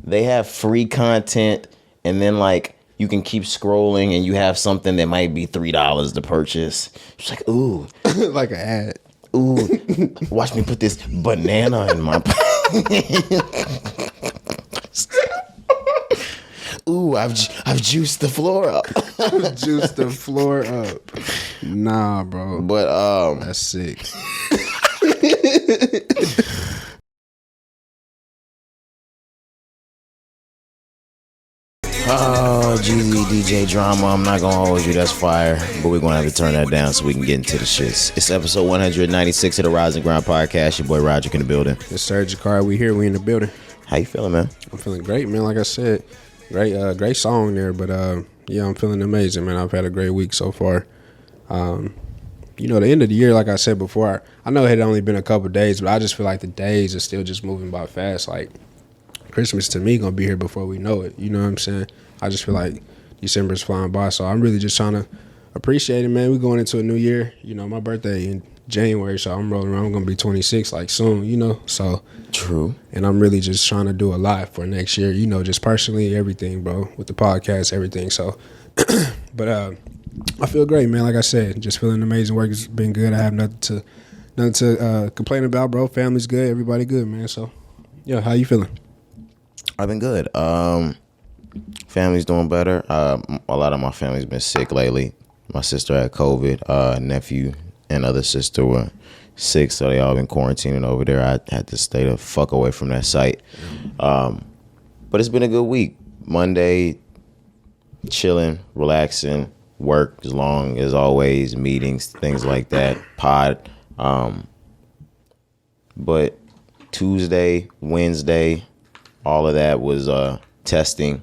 they have free content, and then like you can keep scrolling, and you have something that might be $3 to purchase. It's like, ooh, like an ad. Ooh, watch me put this banana in my Ooh, I've juiced the floor up. Juiced the floor up. Nah, bro. But that's sick. Oh, Jeezy DJ drama. I'm not gonna hold you. That's fire. But we're gonna have to turn that down so we can get into the shits. It's episode 196 of the Rise and Grind podcast. Your boy Roderick in the building. It's Serge Cari. We here. We in the building. How you feeling, man? I'm feeling great, man. Like I said, great song there. But yeah, I'm feeling amazing, man. I've had a great week so far. You know, the end of the year, like I said before, I know it had only been a couple days, but I just feel like the days are still just moving by fast. Like, Christmas to me gonna be here before we know it. You know what I'm saying? I just feel like December's flying by, so I'm really just trying to appreciate it, man. We're going into a new year. You know, my birthday in January, so I'm rolling around. I'm gonna be 26 like soon. You know, so true. And I'm really just trying to do a lot for next year. You know, just personally, everything, bro, with the podcast, everything. So, but I feel great, man. Like I said, just feeling amazing. Work has been good. I have nothing to complain about, bro. Family's good. Everybody good, man. So, yeah, how you feeling? I've been good. Family's doing better. A lot of my family's been sick lately. My sister had COVID. Nephew and other sister were sick, so they all been quarantining over there. I had to stay the fuck away from that site. But it's been a good week. Monday, chilling, relaxing, work as long as always, meetings, things like that, pod. But Tuesday, Wednesday, all of that was testing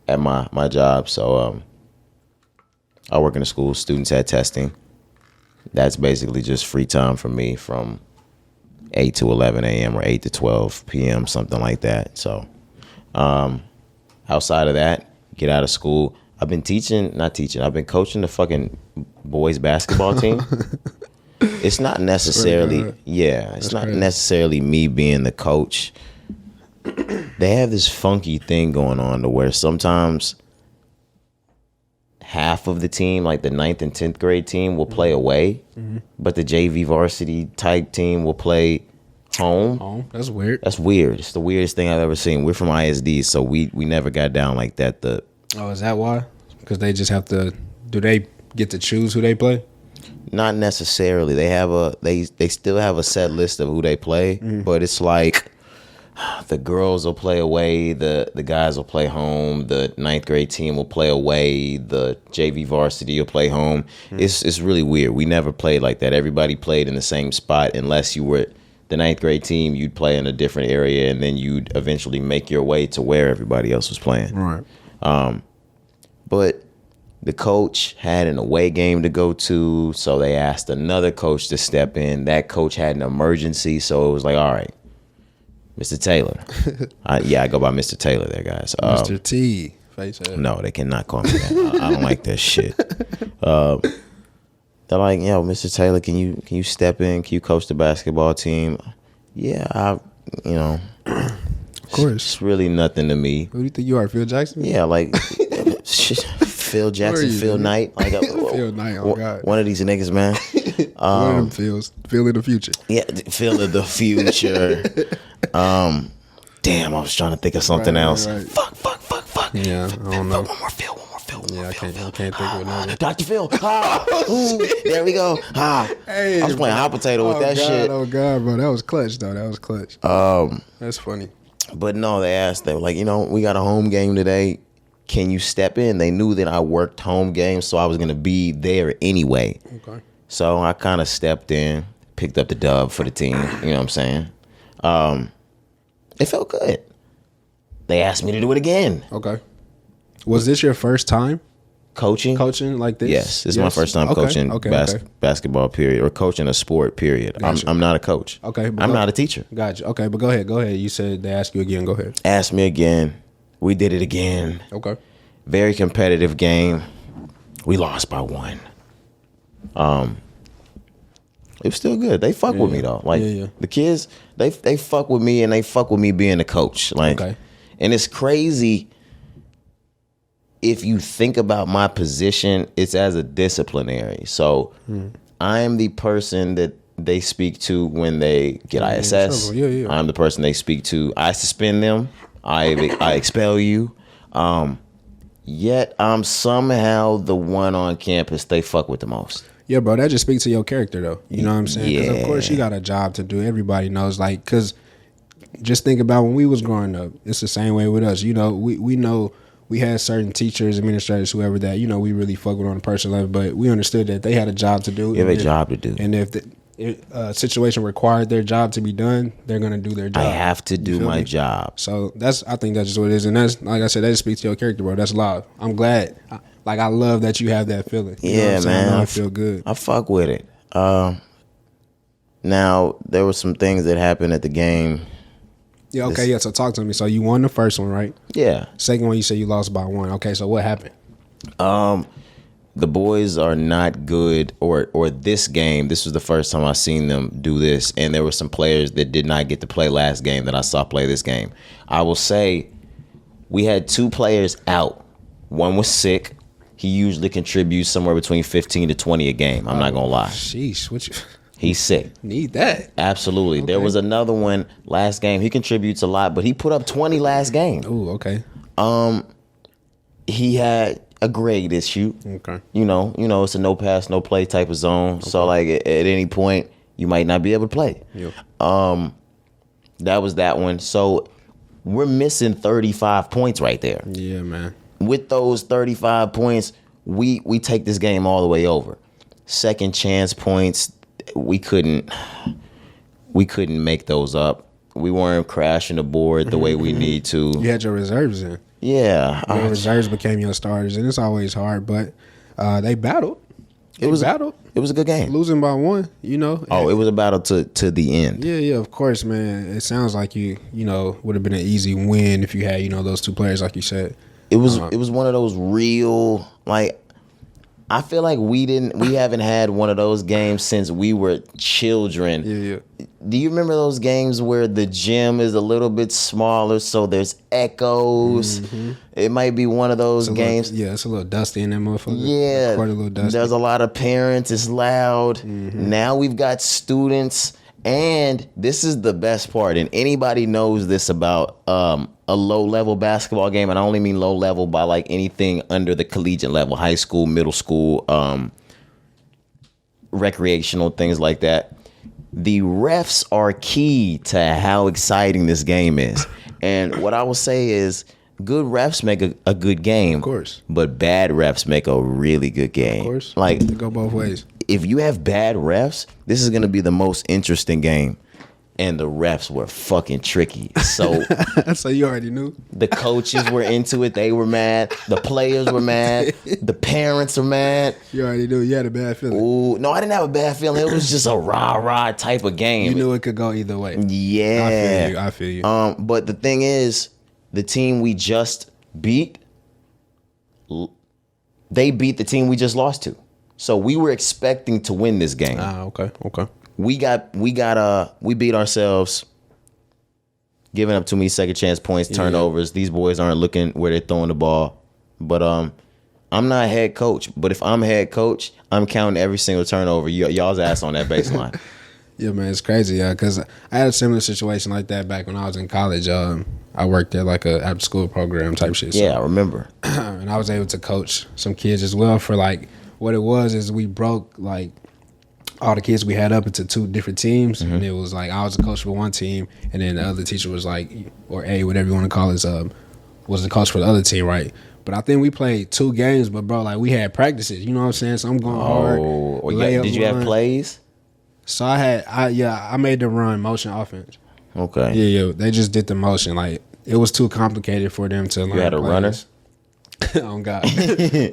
at my job. So I work in a school. Students had testing. That's basically just free time for me from 8 to 11 a.m. or 8 to 12 p.m., something like that. So outside of that, get out of school. I've been I've been coaching the fucking boys basketball team. It's not necessarily, it's not necessarily me being the coach. They have this funky thing going on to where sometimes half of the team, like the 9th and 10th grade team, will play away, but the JV varsity type team will play home. Oh, that's weird. That's weird. It's the weirdest thing I've ever seen. We're from ISD, so we never got down like that. Oh, is that why? Because they just have to. Do they get to choose who they play? Not necessarily. They still have a set list of who they play, but it's like the girls will play away, the guys will play home, the 9th grade team will play away, the JV varsity will play home. It's really weird. We never played like that. Everybody played in the same spot unless you were the 9th grade team. You'd play in a different area, and then you'd eventually make your way to where everybody else was playing. Right. But the coach had an away game to go to, so they asked another coach to step in. That coach had an emergency, so it was like, all right, Mr. Taylor. I go by Mr. Taylor there, guys. Mr. T. No, they cannot call me that. I don't like that shit. They're like, yo, Mr. Taylor, can you step in? Can you coach the basketball team? Yeah, of course. It's really nothing to me. Who do you think you are, Phil Jackson? Yeah, like Phil Jackson, Phil Knight. Like Phil Knight, oh God. One of these niggas, man. One of them Phils. Phil in the future. Yeah, Phil of the future. Damn, I was trying to think of something else. Right. Fuck. Yeah, I don't know. One more Phil. Yeah, I can't think of another. Dr. Phil. There we go. Hey, I was playing hot potato with that shit. Oh God, bro, that was clutch though. That was clutch. That's funny. But no, they were like, we got a home game today. Can you step in? They knew that I worked home games, so I was gonna be there anyway. Okay. So I kind of stepped in, picked up the dub for the team. You know what I'm saying? It felt good. They asked me to do it again. Okay. Was this your first time coaching like this? Yes, this is my first time coaching basketball, period, or coaching a sport, period. Gotcha. I'm not a coach. Okay. I'm not a teacher. Gotcha. Okay, but go ahead. You said they asked you again. Go ahead. Asked me again. We did it again. Okay. Very competitive game. We lost by 1. It was still good. They fuck with me though. Like the kids, they fuck with me, and they fuck with me being a coach. Like And it's crazy if you think about my position, it's as a disciplinary. So I am the person that they speak to when they get ISS. I'm the person they speak to. I suspend them. I expel you. Yet I'm somehow the one on campus they fuck with the most. Yeah, bro, that just speaks to your character, though. You know what I'm saying? Because, of course, you got a job to do. Everybody knows, like, because just think about when we was growing up. It's the same way with us. You know, we know we had certain teachers, administrators, whoever that, you know, we really fuck with on a personal level, but we understood that they had a job to do. They have a job to do. And if the situation required their job to be done, they're going to do their job. I have to do my job. So I think that's just what it is. And that's, like I said, that just speaks to your character, bro. That's love. I'm glad. I love that you have that feeling. You know what I'm saying? I feel good. I fuck with it. Now, there were some things that happened at the game. Yeah, okay, so talk to me. So you won the first one, right? Yeah. Second one, you said you lost by 1. Okay, so what happened? The boys are not good, or this game, this was the first time I seen them do this, and there were some players that did not get to play last game that I saw play this game. I will say we had 2 players out. One was sick. He usually contributes somewhere between 15 to 20 a game. I'm not going to lie. Sheesh, he's sick. Need that. Absolutely. Okay. There was another one last game. He contributes a lot, but he put up 20 last game. Ooh, okay. He had a grade issue. Okay. You know, it's a no pass, no play type of zone. Okay. So like at any point you might not be able to play. Yep. That was that one. So we're missing 35 points right there. Yeah, man. With those 35 points, we take this game all the way over. Second chance points, we couldn't make those up. We weren't crashing the board the way we need to. You had your reserves in. Yeah. Your reserves became your starters, and it's always hard, but they battled. It was a good game. Losing by 1, you know. Oh, it was a battle to the end. Yeah, of course, man. It sounds like you would have been an easy win if you had, those 2 players like you said. It was one of those real, like, I feel like we haven't had one of those games since we were children. Yeah. Do you remember those games where the gym is a little bit smaller, so there's echoes? Mm-hmm. It might be one of those games. It's a little dusty in that motherfucker. Yeah. Quite a little dusty. There's a lot of parents. It's loud. Mm-hmm. Now we've got students. And this is the best part, and anybody knows this about a low-level basketball game, and I only mean low-level by like anything under the collegiate level, high school, middle school, recreational, things like that. The refs are key to how exciting this game is. And what I will say is good refs make a good game. Of course. But bad refs make a really good game. Of course. Like, they go both ways. If you have bad refs, this is going to be the most interesting game. And the refs were fucking tricky. So so you already knew? The coaches were into it. They were mad. The players were mad. The parents were mad. You already knew. You had a bad feeling. Ooh, no, I didn't have a bad feeling. It was just a rah-rah type of game. You knew it could go either way. Yeah. I feel you. But the thing is, the team we just beat, they beat the team we just lost to. So we were expecting to win this game. Okay. We beat ourselves, giving up too many second chance points, turnovers. These boys aren't looking where they're throwing the ball. But I'm not head coach. But if I'm head coach, I'm counting every single turnover. Y'all's ass on that baseline. Yeah, man, it's crazy, because I had a similar situation like that back when I was in college. I worked at like a after school program type shit. So, yeah, I remember. And I was able to coach some kids as well. For like, what it was is we broke like all the kids we had up into 2 different teams, and it was like I was a coach for one team, and then the other teacher was like, or whatever you want to call it, was the coach for the other team, right? But I think we played 2 games, but bro, like we had practices, you know what I'm saying? So I'm going hard. Oh, yeah. Did you have plays? So I made the run motion offense. Okay. Yeah. They just did the motion. Like it was too complicated for them to learn. You had a runner? On God.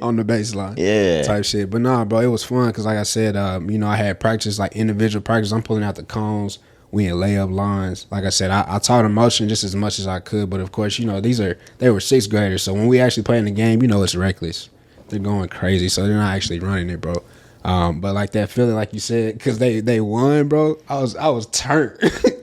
On the baseline. Yeah. Type shit. But nah, bro, it was fun because like I said, I had practice, like individual practice. I'm pulling out the cones. We in layup lines. Like I said, I taught them motion just as much as I could. But of course, they were 6th graders. So when we actually play in the game, it's reckless. They're going crazy. So they're not actually running it, bro. But like that feeling, like you said, because they won, bro. I was turned.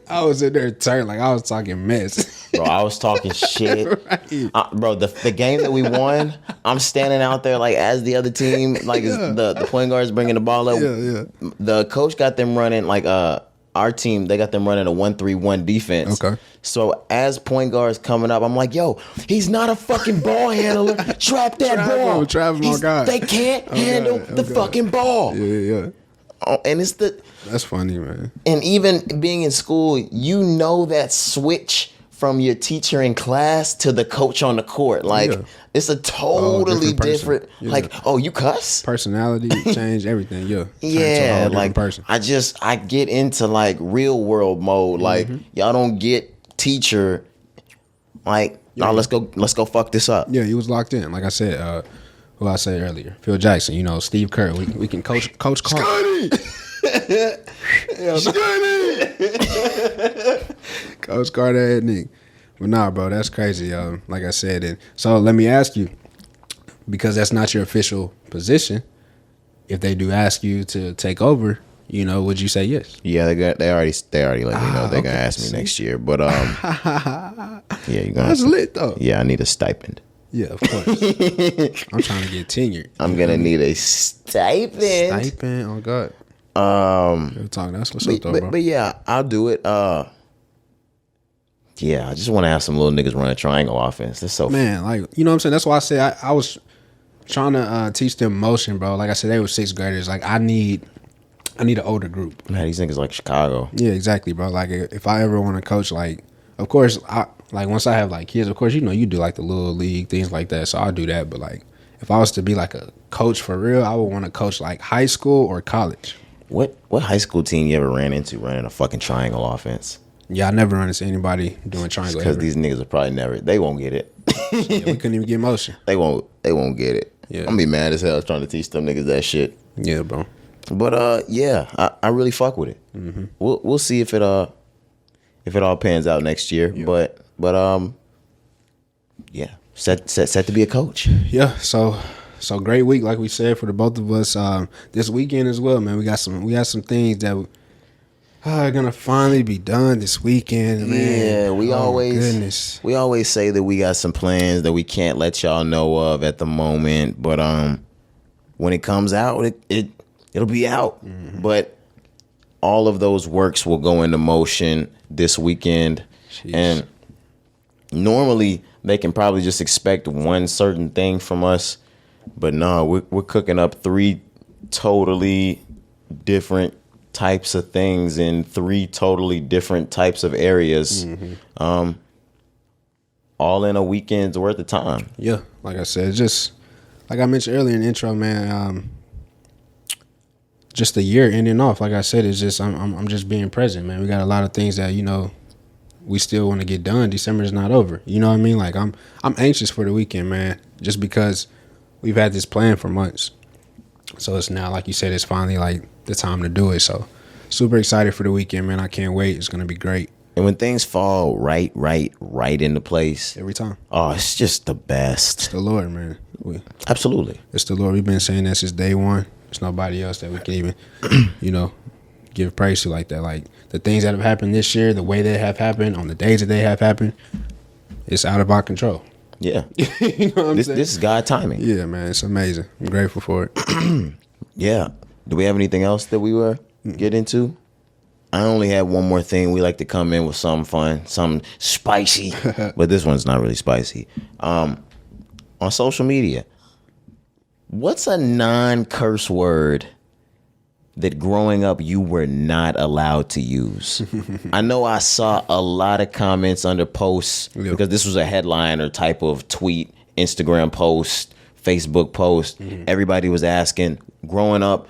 I was in there turned like I was talking mess. Bro, I was talking shit. Right. Bro, the game that we won, I'm standing out there like as the other team, like the point guard is bringing the ball up. Yeah. The coach got them running like our team, they got them running a 1-3-1 defense. Okay. So as point guard's coming up, I'm like, yo, he's not a fucking ball handler. Trap that ball. Trap him, oh God. They can't handle the fucking ball. Yeah. Oh, and it's That's funny, man. and even being in school, you know that switch from your teacher in class to the coach on the court. Like, it's a totally different Yeah. like, oh, you cuss? Personality change everything. Yeah. Yeah, like person. I get into like real world mode. Like, y'all don't get teacher. Like, no, let's go fuck this up. Yeah, he was locked in. Like I said, who I said earlier, Phil Jackson. You know, Steve Kerr. We can coach Carter. Coach Carter and Nick. But nah, bro, that's crazy. Like I said, and so let me ask you, because that's not your official position. If they do ask you to take over, you know, would you say yes? Yeah, they already let me know they're gonna ask me next year. But yeah, you're gonna. That's lit though. Yeah, I need a stipend. Yeah, of course. I'm trying to get tenured. I'm gonna need a stipend. Stipend, oh God. That's what's up though, bro. But yeah, I'll do it. Yeah, I just want to have some little niggas run a triangle offense. That's so man, like, you know what I'm saying? That's why I say I was trying to teach them motion, bro. Like I said, they were sixth graders. Like I need an older group. Man, these niggas like Chicago. Yeah, exactly, bro. Like if I ever want to coach, like, of course, once I have like kids, of course, you know, you do like the little league things like that. So I'll do that. But like, if I was to be like a coach for real, I would want to coach like high school or college. What high school team you ever ran into running a fucking triangle offense? Yeah, I never run into anybody doing triangle. Because these niggas will probably they won't get it. Yeah, we couldn't even get motion. They won't get it. Yeah. I'm gonna be mad as hell trying to teach them niggas that shit. Yeah, bro. But yeah, I really fuck with it. Mm-hmm. We'll see if it all pans out next year. Yeah. But yeah, set to be a coach. Yeah, so great week, like we said, for the both of us. This weekend as well, man. We got some things that are gonna finally be done this weekend, man. Yeah, we always say that we got some plans that we can't let y'all know of at the moment, but when it comes out, it'll be out. Mm-hmm. But all of those works will go into motion this weekend. Jeez. And normally they can probably just expect one certain thing from us, but no, we're cooking up 3 totally different types of things in 3 totally different types of areas. Mm-hmm. All in a weekend's worth of time. Yeah, like I said, just like I mentioned earlier in the intro, man. Just the year ending off, like I said, it's just I'm just being present, man. We got a lot of things that, you know, we still want to get done. December is not over. You know what I mean? Like I'm anxious for the weekend, man, just because we've had this plan for months. So it's now, like you said, it's finally like the time to do it. So super excited for the weekend, man. I can't wait. It's gonna be great. And when things fall right into place every time, oh, it's just the best. It's the Lord, man. Absolutely, it's the Lord. We've been saying that since day one. There's nobody else that we can even, you know, give praise to like that. Like the things that have happened this year, the way they have happened, on the days that they have happened, it's out of our control. Yeah. You know what I'm saying? This is God timing. Yeah, man. It's amazing. I'm grateful for it. Yeah. Do we have anything else that we were get into? I only have one more thing. We like to come in with something fun, something spicy, but this one's not really spicy. On social media, what's a non-curse word that growing up you were not allowed to use? I know I saw a lot of comments under posts because this was a headline or type of tweet, Instagram post, Facebook post. Mm-hmm. Everybody was asking. Growing up,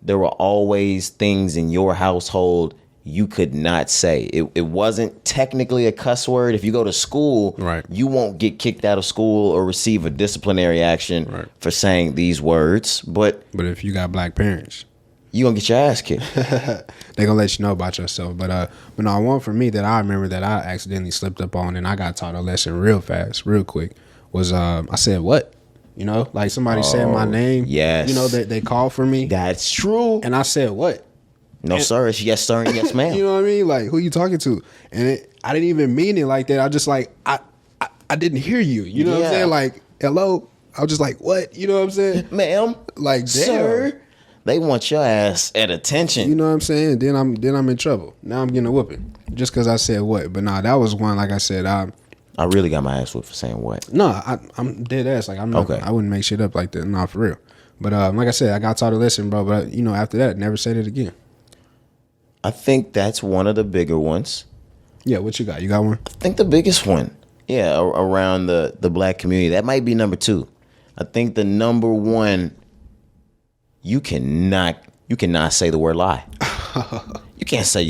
there were always things in your household you could not say. It wasn't technically a cuss word. If you go to school, right, you won't get kicked out of school or receive a disciplinary action for saying these words. But if you got black parents, you gonna get your ass kicked. They gonna let you know about yourself. But no, one for me that I remember that I accidentally slipped up on and I got taught a lesson real fast, real quick, was I said what? You know, like somebody said my name. Yes. You know, they called for me. That's true. And I said what? No, sir. It's yes, sir, and yes, ma'am. You know what I mean? Like, who you talking to? And I didn't even mean it like that. I just like, I didn't hear you. You know what I'm saying? Like, hello? I was just like, what? You know what I'm saying? Ma'am. Like, damn. Sir. They want your ass at attention. You know what I'm saying? Then I'm in trouble. Now I'm getting a whooping. Just because I said what. But nah, that was one, like I said, I really got my ass whooped for saying what. No, I'm dead ass. Like, I'm not, okay. I wouldn't make shit up like that. Nah, for real. But like I said, I got taught a lesson, bro. But, you know, after that, never said it again. I think that's one of the bigger ones. Yeah, what you got? You got one? I think the biggest one, around the black community. That might be number 2. I think the number 1, you cannot say the word lie. You can't say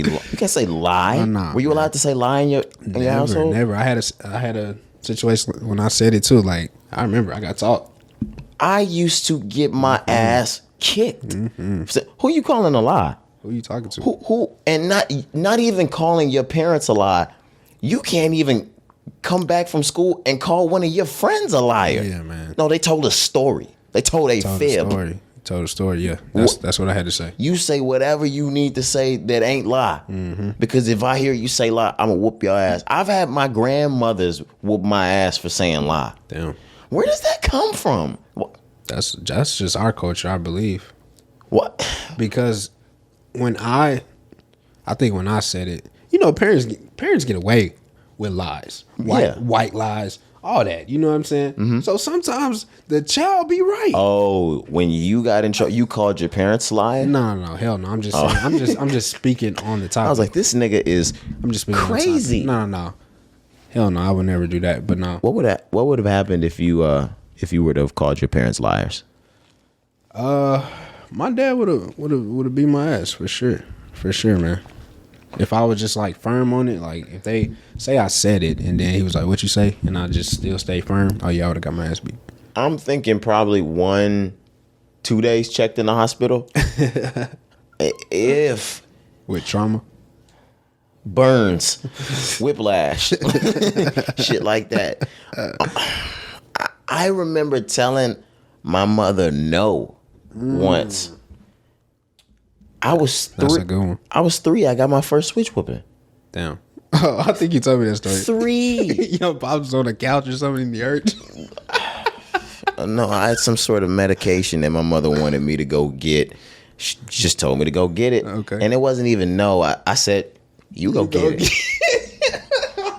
lie. Nah, were you allowed to say lie in your household? Never. I had a situation when I said it too. Like, I remember I got taught. I used to get my ass kicked. Mm-hmm. So, who you calling a lie? Who you talking to? Who? And not even calling your parents a lie. You can't even come back from school and call one of your friends a liar. Yeah, man. No, they told a story. They told a fib. Told a story, yeah. That's what I had to say. You say whatever you need to say that ain't lie. Mm-hmm. Because if I hear you say lie, I'm going to whoop your ass. I've had my grandmothers whoop my ass for saying lie. Damn. Where does that come from? What? That's just our culture, I believe. What? Because when I think when I said it, you know, parents get away with lies. White lies. All that, you know what I'm saying? Mm-hmm. So sometimes the child be right. Oh, when you got in trouble, you called your parents lying? No, hell no. I'm just saying, I'm just speaking on the topic. I was like, this nigga is crazy. No. Hell no, I would never do that. But no. What would have happened if you were to have called your parents liars? My dad would have beat my ass for sure, man. If I was just like firm on it, like if they say I said it and then he was like, "What you say?" and I just still stay firm, oh yeah, I would have got my ass beat. I'm thinking probably 1-2 days checked in the hospital. If with trauma, burns, whiplash, shit like that. I remember telling my mother no once. I was 3. That's a good one. I was 3. I got my first switch whooping. Damn. Oh, I think you told me that story. 3. Your pops was on the couch or something in the earth. No, I had some sort of medication that my mother wanted me to go get. She just told me to go get it. Okay. And it wasn't even no. I said, you go get it.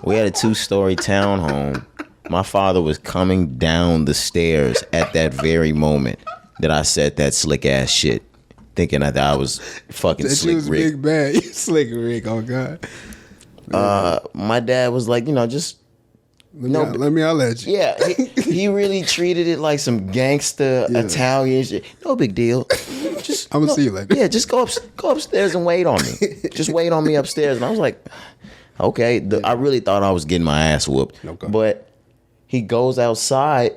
We had a 2-story townhome. My father was coming down the stairs at that very moment that I said that slick ass shit. Thinking that I was fucking that Slick was Rick. Big bad. Slick Rick, oh God. My dad was like, just let me holler at you. Yeah, he really treated it like some gangster Italian shit. No big deal. Just I'm gonna see you later. Yeah, just go upstairs and wait on me. Just wait on me upstairs. And I was like, okay. I really thought I was getting my ass whooped. Okay. But he goes outside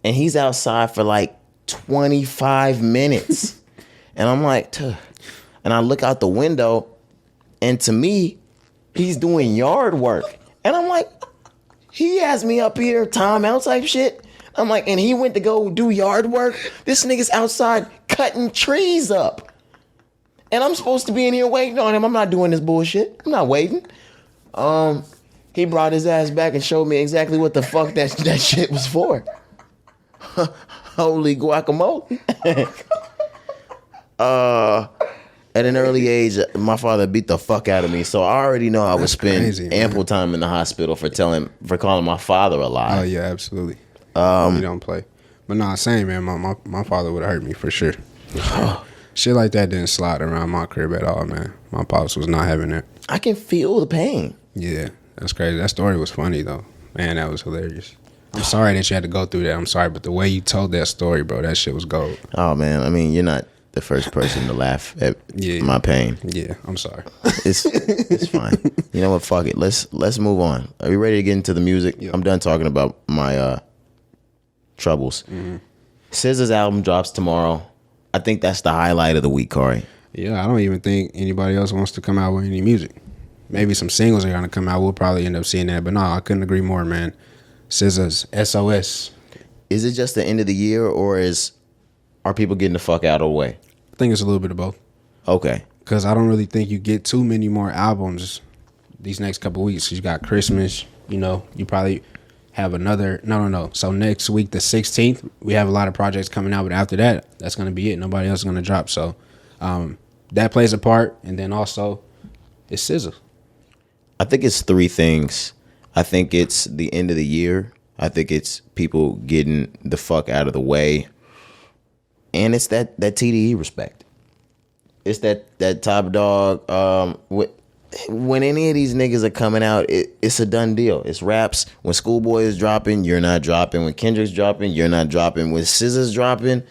and he's outside for like 25 minutes. And I'm like, tuh. And I look out the window, and to me, he's doing yard work. And I'm like, he has me up here, timeout type shit. I'm like, and he went to go do yard work. This nigga's outside cutting trees up. And I'm supposed to be in here waiting on him. I'm not doing this bullshit. I'm not waiting. He brought his ass back and showed me exactly what the fuck that shit was for. Holy guacamole. At an early age, my father beat the fuck out of me, so I already know I would spend ample time in the hospital for calling my father a lie. Oh yeah, absolutely. You don't play, but nah, same man. My father would have hurt me for sure. Shit like that didn't slide around my crib at all, man. My pops was not having it. I can feel the pain. Yeah, that's crazy. That story was funny though, man. That was hilarious. I'm sorry that you had to go through that. I'm sorry, but the way you told that story, bro, that shit was gold. Oh man, I mean, you're not the first person to laugh at my pain. Yeah, I'm sorry. It's fine. You know what? Fuck it. Let's move on. Are you ready to get into the music? Yep. I'm done talking about my troubles. Mm-hmm. SZA's album drops tomorrow. I think that's the highlight of the week, Corey. Yeah, I don't even think anybody else wants to come out with any music. Maybe some singles are gonna come out. We'll probably end up seeing that. But no, I couldn't agree more, man. SZA's SOS. Is it just the end of the year, or are people getting the fuck out of the way? I think it's a little bit of both. Okay. because I don't really think you get too many more albums these next couple weeks. You got Christmas, you know, you probably have another. No. So next week, the 16th, we have a lot of projects coming out, but after that, that's going to be it. Nobody else is going to drop. So that plays a part. And then also, it's SZA. I think it's three things. I think it's the end of the year. I think it's people getting the fuck out of the way. And it's that TDE respect. It's that top dog. When any of these niggas are coming out, it's a done deal. It's raps. When Schoolboy is dropping, you're not dropping. When Kendrick's dropping, you're not dropping. When SZA's dropping,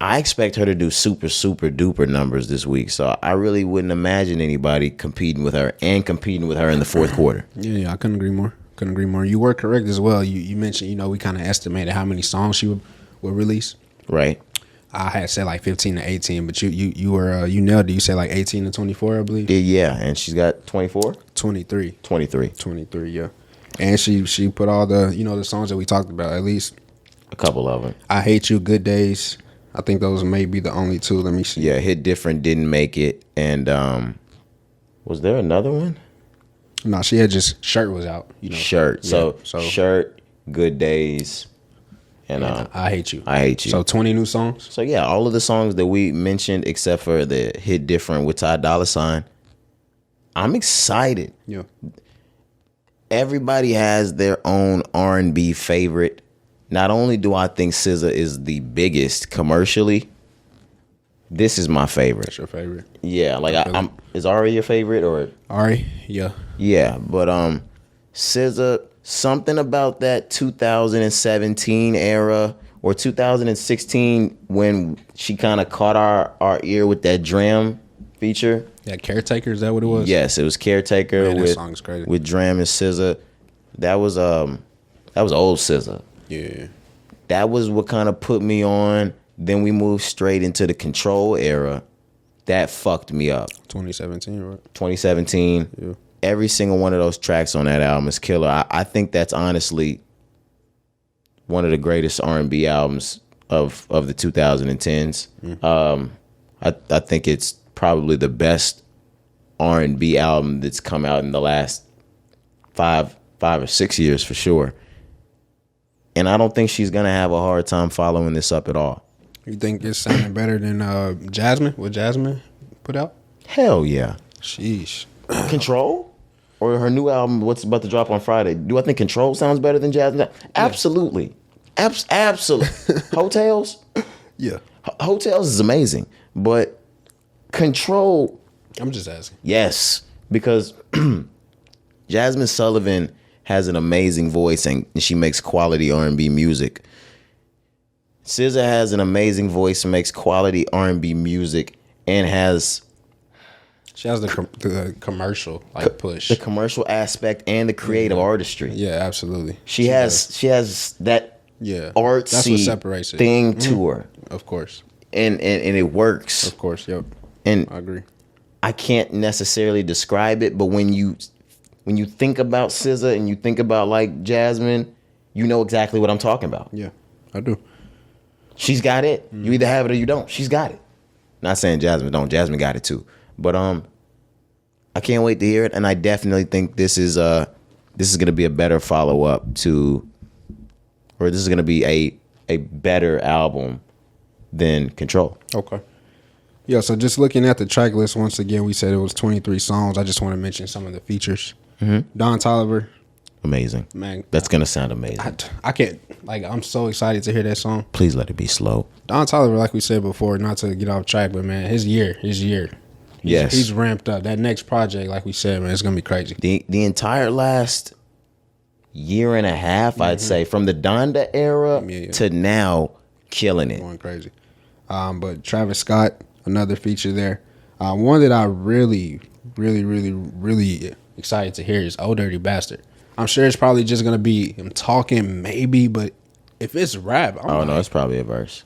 I expect her to do super, super duper numbers this week. So I really wouldn't imagine anybody competing with her in the fourth quarter. Yeah, I couldn't agree more. You were correct as well. You mentioned, you know, we kind of estimated how many songs she would release. Right. I had said like 15 to 18, but you were you nailed it. You said like 18 to 24, I believe. Yeah, and she's got 24? 23. 23, yeah. And she put all the, you know, the songs that we talked about, at least a couple of them. I Hate You, Good Days. I think those may be the only two. Let me see. Yeah, Hit Different didn't make it. And was there another one? No, she had just Shirt was out. You know. Shirt. Yeah, so Shirt, Good Days, and I Hate You. I Hate You. So 20 new songs. So yeah, all of the songs that we mentioned, except for the Hit Different with Ty Dolla $ign, I'm excited. Yeah. Everybody has their own R&B favorite. Not only do I think SZA is the biggest commercially, this is my favorite. That's your favorite? Yeah, like I'm. Is Ari your favorite or Ari? Yeah. Yeah, but SZA, something about that 2017 era or 2016 when she kind of caught our ear with that Dram feature. Yeah, Caretaker, is that what it was? Yes, it was Caretaker. Man, that with song's crazy. With Dram and SZA. That was old SZA. Yeah. That was what kind of put me on. Then we moved straight into the Control era. That fucked me up. 2017, right? 2017. Yeah. Every single one of those tracks on that album is killer. I think that's honestly one of the greatest R&B albums of the 2010s. I think it's probably the best R&B album that's come out in the last five or 6 years for sure. And I don't think she's going to have a hard time following this up at all. You think it's sounding better than Jasmine? What Jasmine put out? Hell yeah. Sheesh. Control? Or her new album, what's about to drop on Friday. Do I think Control sounds better than Jasmine? Absolutely. Absolutely. Hotels? Yeah. Hotels is amazing. But Control... I'm just asking. Yes. Because Jasmine Sullivan has an amazing voice and she makes quality R&B music. SZA has an amazing voice and makes quality R&B music and has... She has the commercial push. The commercial aspect and the creative artistry. Yeah, absolutely. She has that artsy that's what separates it. Thing to her. Of course. And it works. Of course, yep. And I agree. I can't necessarily describe it, but when you think about SZA and you think about like Jasmine, you know exactly what I'm talking about. Yeah, I do. She's got it. You either have it or you don't. She's got it. Not saying Jasmine don't. Jasmine got it too. But I can't wait to hear it, and I definitely think this is gonna be a better follow up to, or this is gonna be a better album than Control. Okay. Yeah, so just looking at the track list, once again, we said it was 23 songs. I just want to mention some of the features. Don Toliver. Amazing. Man. That's going to sound amazing. I can't, I'm so excited to hear that song. Please let it be slow. Don Toliver, like we said before, not to get off track, but man, his year. Yes. He's ramped up. That next project, like we said, man, it's going to be crazy. The entire last year and a half, I'd say, from the Donda era to now, killing it. Going crazy. But Travis Scott, another feature there. One that I really excited to hear is Oh Dirty Bastard. I'm sure it's probably just going to be him talking, maybe, but if it's rap, no, it's probably a verse.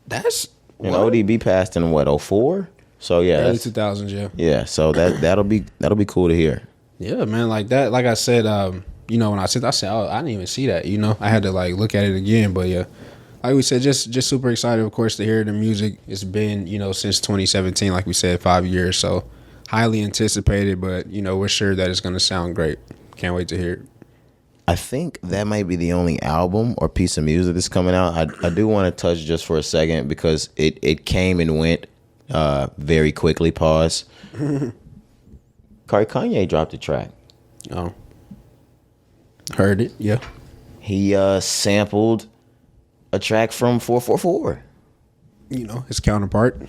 That's... And ODB passed in, what, 04? So, yeah. Early 2000s, yeah. Yeah, so that'll be cool to hear. Yeah, man, like that. Like I said, when I said, oh, I didn't even see that, I had to, look at it again, but, yeah. like we said, just super excited, of course, to hear the music. It's been, since 2017, like we said, 5 years. So highly anticipated, but, we're sure that it's going to sound great. Can't wait to hear it. I think that might be the only album or piece of music that's coming out. I do want to touch just for a second because it came and went very quickly. Pause. Kanye dropped a track. Oh. Heard it, yeah. He sampled a track from 444. His counterpart,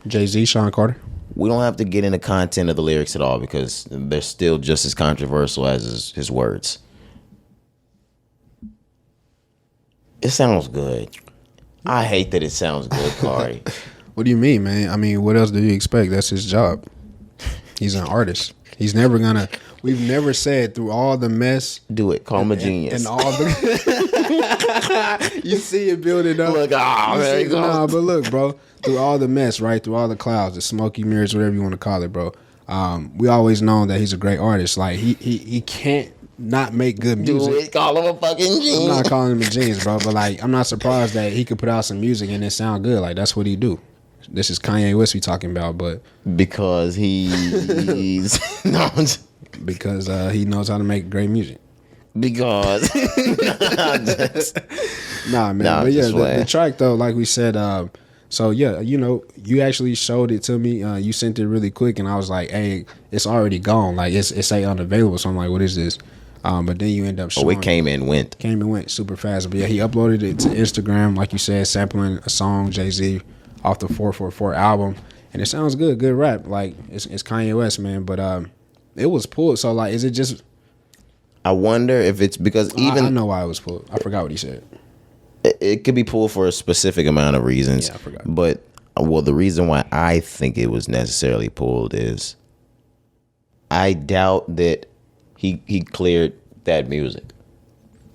Jay-Z, Sean Carter. We don't have to get into content of the lyrics at all because they're still just as controversial as his words. It sounds good. I hate that it sounds good, Kari. What do you mean, man? I mean, what else do you expect? That's his job. He's an artist. He's never gonna. We've never said through all the mess. Do it. Call him a genius. And all the. You see it building up. Look, there you go. Nah, but look, bro. Through all the mess, right? Through all the clouds, the smoky mirrors, whatever you want to call it, bro. We always known that he's a great artist. Like he can't not make good music. Do it. Call him a fucking genius. I'm not calling him a genius, bro. But like, I'm not surprised that he could put out some music and it sound good. Like that's what he do. This is Kanye West we talking about, but because he's because he knows how to make great music. Because nah, man. But yeah, the track though, like we said, so yeah, you actually showed it to me. You sent it really quick, and I was like, "Hey, it's already gone. Like it's unavailable." So I'm like, "What is this?" But then you end up showing. It came and went Super fast. But yeah, he uploaded it to Instagram, like you said, sampling a song Jay-Z off the 444 album, and it sounds good. Good rap. Like it's Kanye West, man. But it was pulled. So like, is it just? I wonder if it's because even I know why it was pulled. I forgot what he said. It could be pulled for a specific amount of reasons. Yeah, I forgot. But the reason why I think it was necessarily pulled is I doubt that he cleared that music.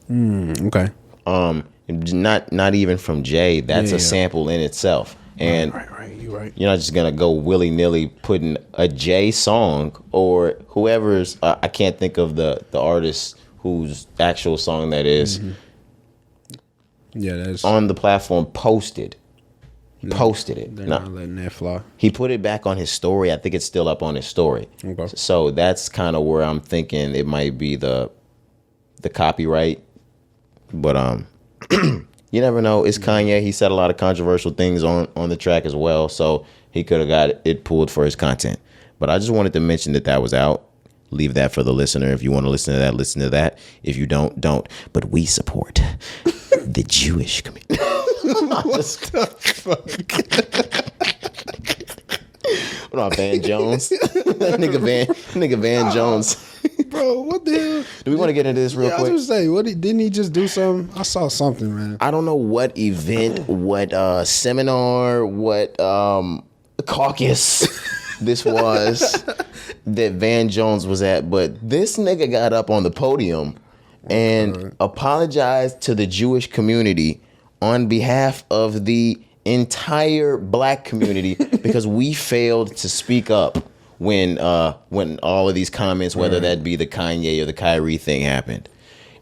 Okay. Not even from Jay. That's a sample in itself. And right. You're right. You're not just gonna go willy nilly putting a Jay song or whoever's. I can't think of the artist whose actual song that is. Mm-hmm. Yeah, that's on the platform. Posted it. They're not letting that fly. He put it back on his story. I think it's still up on his story. Okay. So that's kind of where I'm thinking it might be the copyright, but you never know. It's Kanye. He said a lot of controversial things on the track as well, so he could have got it pulled for his content. But I just wanted to mention that was out. Leave that for the listener. If you want to listen to that, listen to that. If you don't. But we support the Jewish community. What the fuck? What on Van Jones? nigga Van Jones. Bro, what the hell? Do we want to get into this real quick? I was gonna say, didn't he just do something? I saw something, man. I don't know what event, what seminar, what caucus this was that Van Jones was at, but this nigga got up on the podium and apologized to the Jewish community on behalf of the entire black community because we failed to speak up when all of these comments, whether that be the Kanye or the Kyrie thing, happened.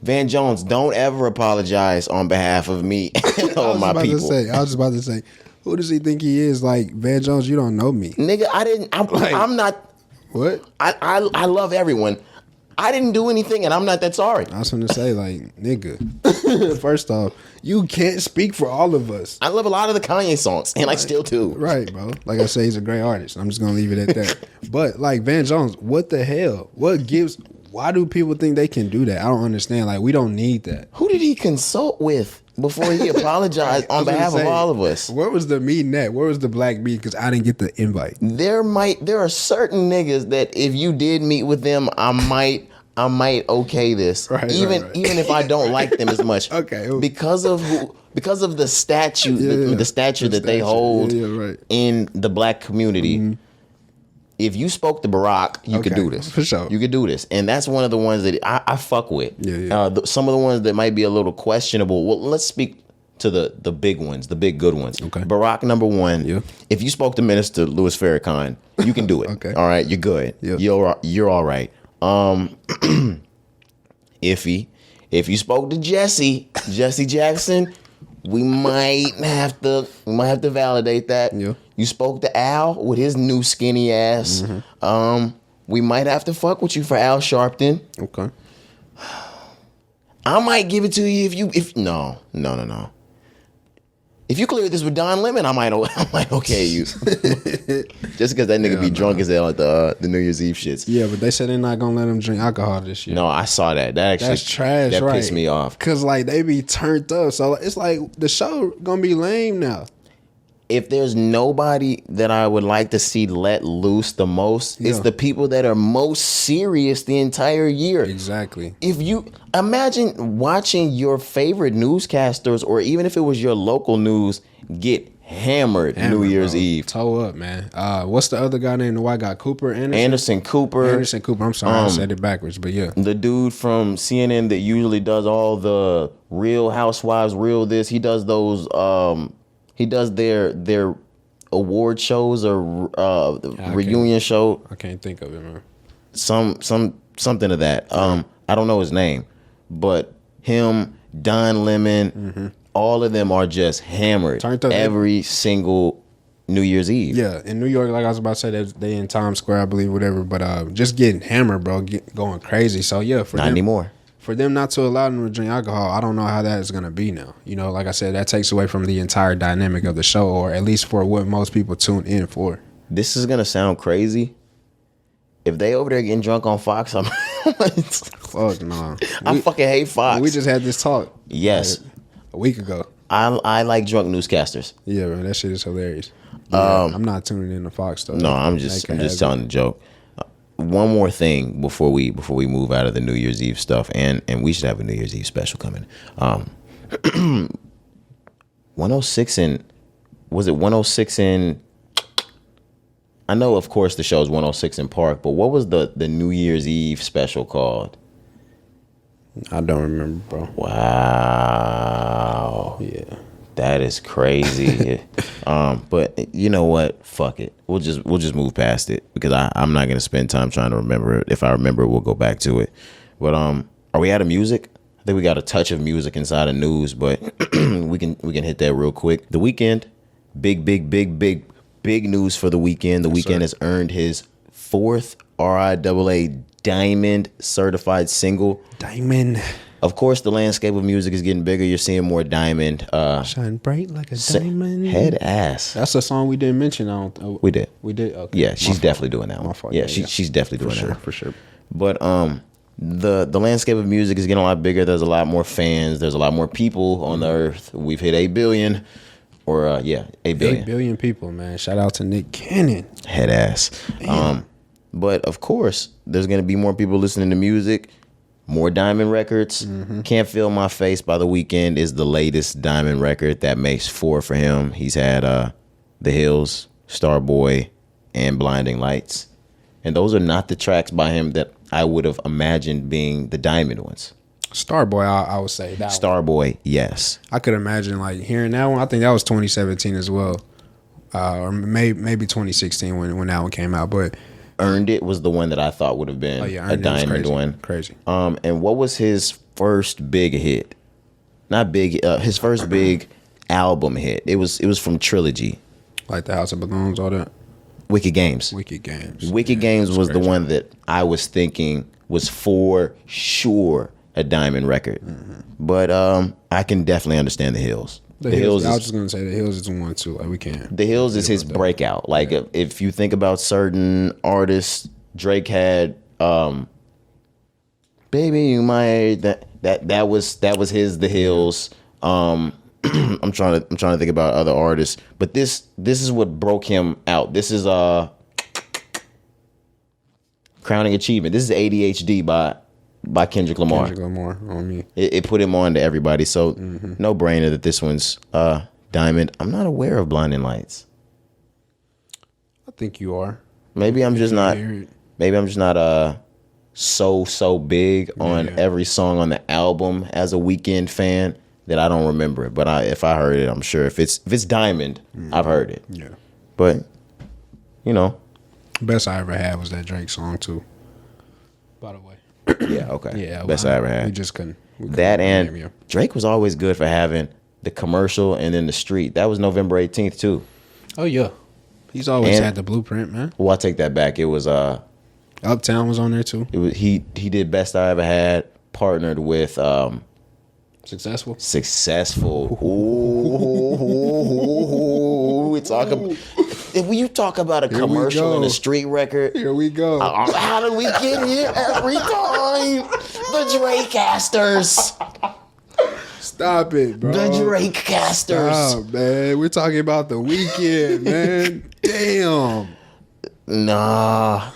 Van Jones, don't ever apologize on behalf of me and all my people. I was just about to say, who does he think he is? Like, Van Jones, you don't know me. Nigga, I'm not. What? I love everyone. I didn't do anything, and I'm not that sorry. I was going to say, like, nigga, first off, you can't speak for all of us. I love a lot of the Kanye songs, and I still do. Right, bro. Like I say, he's a great artist. I'm just going to leave it at that. But, like, Van Jones, what the hell? Why do people think they can do that? I don't understand. Like, we don't need that. Who did he consult with before he apologized on behalf of all of us? Where was the meeting at? Where was the black meeting? Because I didn't get the invite. There are certain niggas that if you did meet with them, I might okay this. Right, even if I don't like them as much. Okay. Because of the statue, the stature that they hold in the black community. Mm-hmm. If you spoke to Barack, you could do this. For sure. You could do this. And that's one of the ones that I fuck with. Yeah. Some of the ones that might be a little questionable. Well, let's speak to the big ones, the big good ones. Okay. Barack, number one. Yeah. If you spoke to Minister Louis Farrakhan, you can do it. Okay. All right, you're good. Yeah. You're all right. If you spoke to Jesse Jackson, We might have to validate that. Yeah. You spoke to Al with his new skinny ass. We might have to fuck with you for Al Sharpton. Okay. I might give it to you if no. If you clear this with Don Lemon, I might okay you. Just because that nigga be drunk as hell at the New Year's Eve shits. Yeah, but they said they're not gonna let him drink alcohol this year. No, I saw that. That's trash. That right? pissed me off. Cause like they be turned up, so it's like the show gonna be lame now. If there's nobody that I would like to see let loose the most, it's the people that are most serious the entire year. Exactly. If you imagine watching your favorite newscasters, or even if it was your local news, get hammered New Year's Eve. Toe up, man. What's the other guy named the white guy? Cooper Anderson Cooper. Anderson Cooper. I'm sorry, I said it backwards, but yeah. The dude from CNN that usually does all the Real Housewives, Real this. He does those. He does their award shows or reunion show. I can't think of it, man. Something of that. I don't know his name, but him, Don Lemon, all of them are just hammered every single New Year's Eve. Yeah, in New York, like I was about to say, they in Times Square, I believe, whatever. But just getting hammered, bro, going crazy. So yeah, not anymore. For them not to allow them to drink alcohol, I don't know how that is going to be now. You know, like I said, that takes away from the entire dynamic of the show, or at least for what most people tune in for. This is going to sound crazy. If they over there getting drunk on Fox, I'm fuck no. I fucking hate Fox. We just had this talk. Yes. Like a week ago. I like drunk newscasters. Yeah, man, that shit is hilarious. Yeah, I'm not tuning in to Fox though. No, I'm just telling the joke. One more thing before we move out of the New Year's Eve stuff, and we should have a New Year's Eve special coming. 106 and was it 106 in? I know, of course, the show's 106 in Park, but what was the New Year's Eve special called? I don't remember, bro. Wow. Yeah. That is crazy. But you know what? Fuck it. We'll just move past it because I'm not gonna spend time trying to remember it. If I remember it, we'll go back to it. But are we out of music? I think we got a touch of music inside of news, but we can hit that real quick. The Weeknd, big news for the Weeknd. The Weeknd has earned his 4th RIAA Diamond certified single. Diamond. Of course, the landscape of music is getting bigger. You're seeing more diamond. Shine bright like a diamond. Head ass. That's a song we didn't mention. We did. We did? Okay. Yeah, she's definitely doing that one. Yeah, she's definitely doing that one. For sure. But the landscape of music is getting a lot bigger. There's a lot more fans. There's a lot more people on the earth. We've hit 8 billion. Or, 8 billion. 8 billion people, man. Shout out to Nick Cannon. Head ass. But, of course, there's going to be more people listening to music. More diamond records. Can't Feel My Face by The Weeknd is the latest diamond record. That makes 4 for him. He's had The Hills, Starboy, and Blinding Lights. And those are not the tracks by him that I would have imagined being the diamond ones. Starboy, I would say that Starboy, yes. I could imagine like hearing that one. I think that was 2017 as well, or maybe 2016 when that one came out. But Earned It was the one that I thought would have been a diamond one. Crazy. And what was his first big hit? Not big. His first big album hit. It was from Trilogy. Like the House of Balloons, all that. Wicked Games. Wicked Games Was the one that I was thinking was for sure a diamond record. But I can definitely understand The Hills. The Hills. I was just gonna say The Hills is the one too. Like we can't. The Hills is his breakout. Like if you think about certain artists, Drake had "Baby You My Age." That was his. The Hills. I'm trying to think about other artists, but this is what broke him out. This is Crowning Achievement. This is ADHD by Kendrick Lamar. Kendrick Lamar on me. It put him on to everybody. So no brainer that this one's diamond. I'm not aware of Blinding Lights. I think you are. Maybe I'm just not. Maybe I'm just not so big on every song on the album as a Weeknd fan that I don't remember it. But if I heard it, I'm sure if it's diamond, I've heard it. Yeah. But you know, best I ever had was that Drake song too. By the way. Yeah. Okay. Yeah. Best I ever had. We couldn't that and Drake was always good for having the commercial, and then the street. That was November 18th too. Oh yeah, he's always had the blueprint, man. Well, I take that back. It was Uptown was on there too. It was he did Best I Ever Had, partnered with Successful. Ooh, we talk about, when you talk about a commercial and a street record. Here we go. How did we get here every time? The Drake casters. Stop it, bro. The Drake casters. Stop, man. We're talking about the Weeknd, man. Damn. Nah,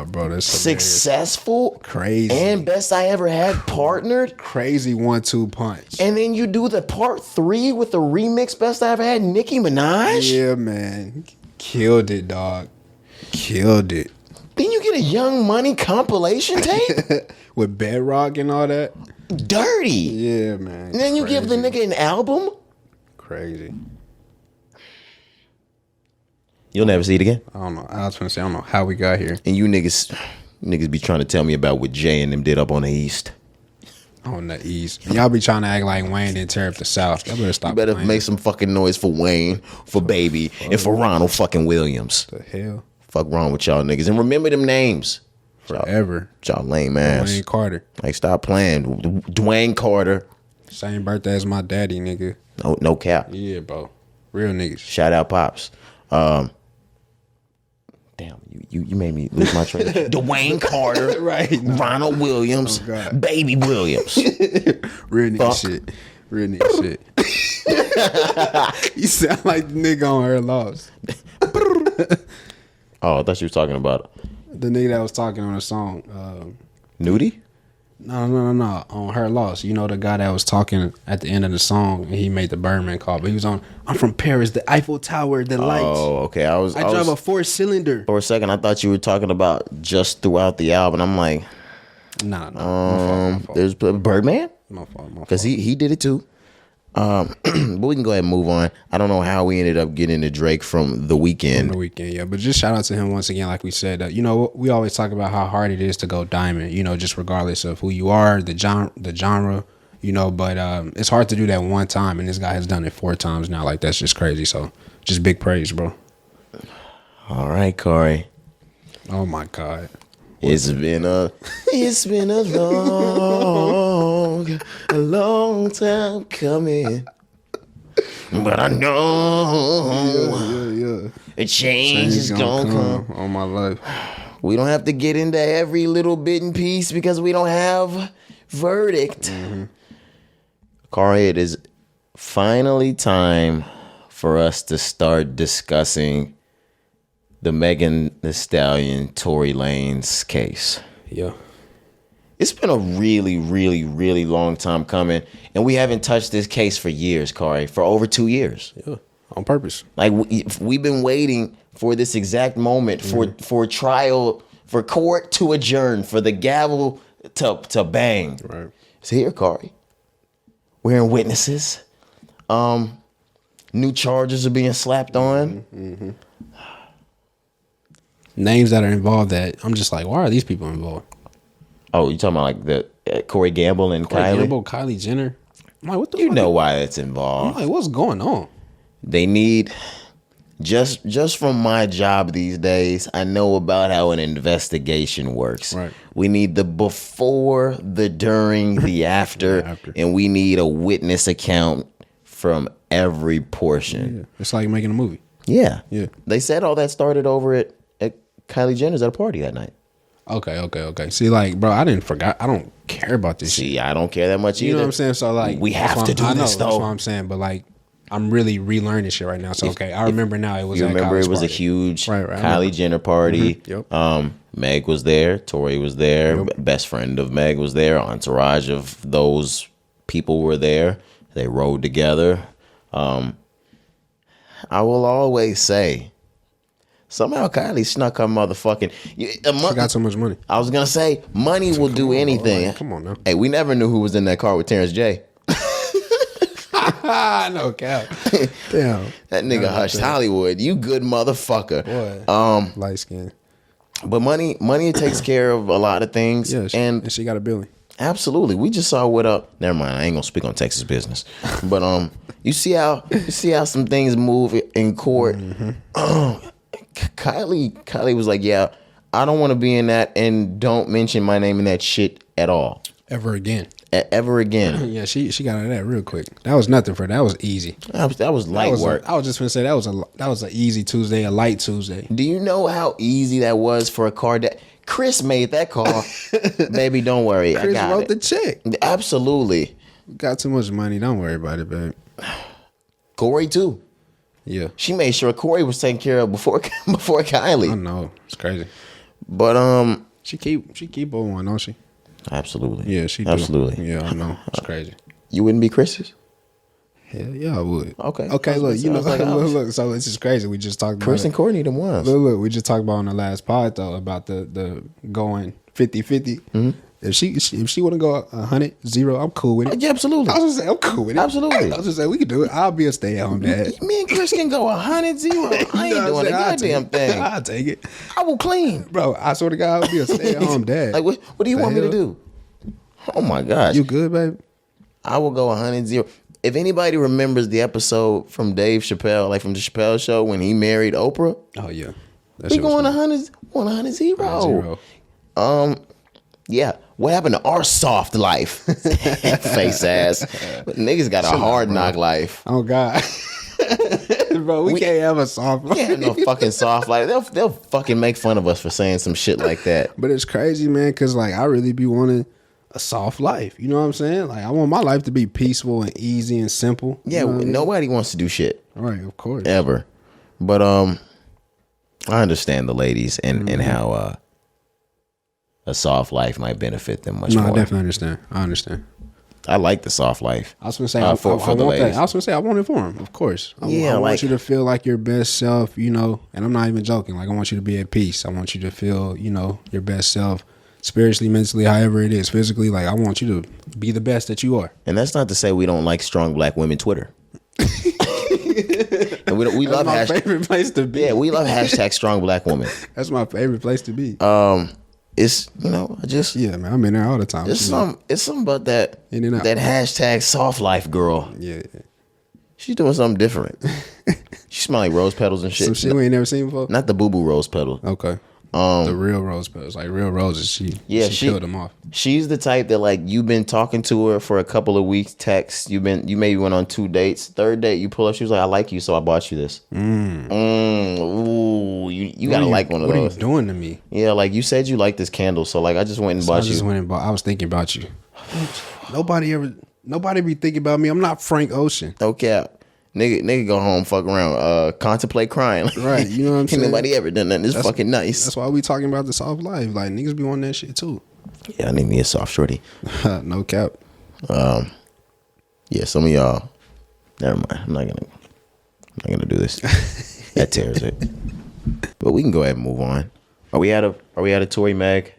bro. That's Successful, crazy, and Best I Ever Had partnered. Crazy 1-2 punch. And then you do the part 3 with the remix Best I Ever Had, Nicki Minaj. Yeah, man. Killed it, dog. Killed it. Then you get a Young Money compilation tape with Bedrock and all that. Dirty. Yeah, man. And then you give the nigga an album. Crazy. You'll never see it again. I don't know. I was gonna say I don't know how we got here. And you niggas be trying to tell me about what Jay and them did up on the East. On the East. And y'all be trying to act like Wayne didn't tear up the South. Y'all better stop. You better playing. make some fucking noise for Wayne, for Baby, and for Ronald fucking Williams. The hell? Fuck wrong with y'all niggas. And remember them names. Forever. Y'all lame ass. Dwayne Carter. Like, stop playing. Dwayne Carter. Same birthday as my daddy, nigga. No cap. Yeah, bro. Real niggas. Shout out Pops. Damn, you made me lose my train. Dwayne Carter, right? No. Ronald Williams, Baby Williams. Real nigga shit. Real nigga shit. You sound like the nigga on Her Loss. Oh, I thought you were talking about the nigga that was talking on the song. Nudie? No. On Her Loss. You know the guy that was talking at the end of the song and he made the Birdman call. But he was on, I'm from Paris, the Eiffel Tower, the lights. Oh, okay. I drive a 4-cylinder. For a second, I thought you were talking about just throughout the album. I'm like, no. My fault. There's Birdman? My fault. Because he did it too. But we can go ahead and move on. I don't know how we ended up getting to Drake from The Weeknd. From The Weeknd, yeah. But just shout out to him once again, like we said. You know, we always talk about how hard it is to go diamond, you know, just regardless of who you are, the genre, you know. But it's hard to do that one time, and this guy has done it 4 times now. Like, that's just crazy. So just big praise, bro. All right, Corey. Oh, my God. It's been a long time coming, but I know a change is gonna come on my life. We don't have to get into every little bit and piece because we don't have verdict. Mm-hmm. Corey, it is finally time for us to start discussing the Megan Thee Stallion, Tory Lanez case. Yeah. It's been a really, really, really long time coming, and we haven't touched this case for years, Corey, for over 2 years. Yeah, on purpose. Like, we've been waiting for this exact moment, for trial, for court to adjourn, for the gavel to bang. Right. It's here, Corey. We're in witnesses. New charges are being slapped on. Mm-hmm. Names that are involved that I'm just like, why are these people involved? Oh, you talking about like the Corey Gamble and Kylie? Gamble, Kylie Jenner. I'm like, what the fuck? You know why it's involved. I'm like, what's going on? They need, just from my job these days, I know about how an investigation works. Right. We need the before, the during, the after, and we need a witness account from every portion. Yeah. It's like making a movie. Yeah. Yeah. They said all that started over at Kylie Jenner's at a party that night. Okay. See, like, bro, I don't care about this shit. See, I don't care that much either. You know what I'm saying? So, like, we have to do this, though. That's what I'm saying. But, like, I'm really relearning shit right now. So, okay, I remember now it was you at remember Kylie's it was party. a huge right, Kylie Jenner party. Mm-hmm. Yep. Meg was there. Tory was there. Yep. Best friend of Meg was there. Entourage of those people were there. They rode together. I will always say, somehow Kylie snuck her motherfucking. She got so much money. I was gonna say money will do anything. Like, come on now. Hey, we never knew who was in that car with Terrence J. No cap. Damn. That nigga hushed Hollywood. You good motherfucker. Boy. Light skin. But money takes care of a lot of things. Yeah, and she got a billion. Absolutely. We just saw what up. Never mind. I ain't gonna speak on Texas business. But you see how some things move in court. Kylie was like, yeah, I don't want to be in that, and don't mention my name in that shit at all. Ever again. Ever again. Yeah, she got out of that real quick. That was nothing for her. That was easy. That was light work. I was just gonna say that was an easy Tuesday, a light Tuesday. Do you know how easy that was for a car that Chris made that call? Baby, don't worry. Chris I got wrote it. the check. Absolutely. Got too much money. Don't worry about it, babe. Corey too. Yeah. She made sure Corey was taken care of before Kylie. I know. It's crazy. But she keep on one, don't she? Absolutely. Yeah, she do. Absolutely. Yeah, I know. It's crazy. You wouldn't be Chris's? Hell yeah, I would. Okay. Look, look. So this is crazy. We just talked about Chris and Courtney the ones. Look. We just talked about on the last pod though about the going 50-50. Mm-hmm. If she want to go 100-0, I'm cool with it. Yeah, absolutely. I was just saying I'm cool with it. Absolutely. I was just saying we can do it. I'll be a stay-at-home dad. Me and Chris can go 100-0. I ain't doing a goddamn thing. I'll take it. I will clean, bro. I swear to God, I'll be a stay-at-home dad. Like what do you want me to do? Oh my gosh. You good, babe? I will go 100-0. If anybody remembers the episode from Dave Chappelle, like from the Chappelle show when he married Oprah. Oh yeah. We going 100-0. Yeah. What happened to our soft life? Face ass. But niggas got a hard knock life. Oh God. Bro, we can't have a soft life. We can't have no fucking soft life. They'll fucking make fun of us for saying some shit like that. But it's crazy, man, because like I really be wanting a soft life. You know what I'm saying? Like I want my life to be peaceful and easy and simple. Yeah, nobody wants to do shit. Right, of course. Ever. But I understand the ladies and how a soft life might benefit them much more. No, I definitely understand. I understand. I like the soft life. I was gonna say for the ladies. I was gonna say I want it for them, of course. I want you to feel like your best self, you know, and I'm not even joking. Like I want you to be at peace. I want you to feel, you know, your best self. Spiritually, mentally, however it is, physically, like I want you to be the best that you are. And that's not to say we don't like strong black women Twitter. And we love my favorite place to be. Yeah, we love hashtag strong black woman. That's my favorite place to be. It's I just man, I'm in there all the time. It's something about that hashtag soft life girl. Yeah. She's doing something different. She smell like rose petals and shit. Some shit we ain't never seen before. Not the boo boo rose petal. Okay. The real rose petals, like real roses. She peeled them off. She's the type that like you've been talking to her for a couple of weeks, text. You maybe went on 2 dates. Third date, you pull up. She was like, "I like you, so I bought you this." Ooh, you gotta like one of those. What are you doing to me? Yeah, like you said you like this candle, so like I just went and bought you. I was thinking about you. Nobody be thinking about me. I'm not Frank Ocean. No cap. Nigga go home, fuck around, contemplate crying. Right, you know what I'm saying? Ain't nobody ever done that. It's fucking nice. That's why we talking about the soft life. Like, niggas be wanting that shit too. Yeah, I need me a soft shorty. No cap. Yeah, some of y'all, never mind. I'm not gonna do this. That tears it. But we can go ahead and move on. Are we out of Tory Mag?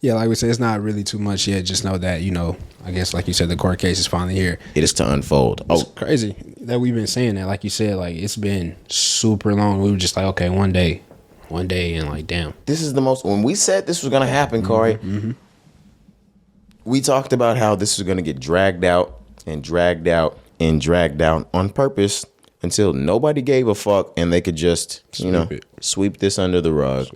Yeah, like we said, it's not really too much yet. Just know that, you know, I guess like you said, the court case is finally here. It is to unfold. It's crazy that we've been saying that. Like you said, like it's been super long. We were just like, okay, one day, and like, damn. This is the most, when we said this was gonna happen, Corey, we talked about how this was gonna get dragged out and dragged out and dragged out on purpose until nobody gave a fuck and they could just, sweep this under the rug.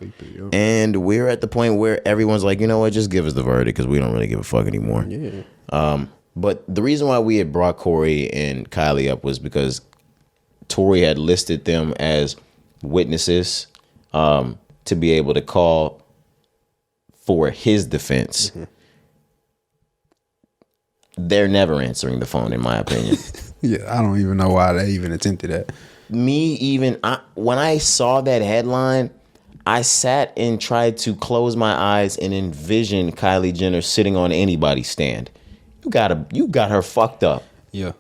And we're at the point where everyone's like, you know what, just give us the verdict because we don't really give a fuck anymore. Yeah. But the reason why we had brought Corey and Kylie up was because Tory had listed them as witnesses to be able to call for his defense. They're never answering the phone, in my opinion. Yeah, I don't even know why they even attempted that. When I saw that headline, I sat and tried to close my eyes and envision Kylie Jenner sitting on anybody's stand. You got her fucked up. Yeah,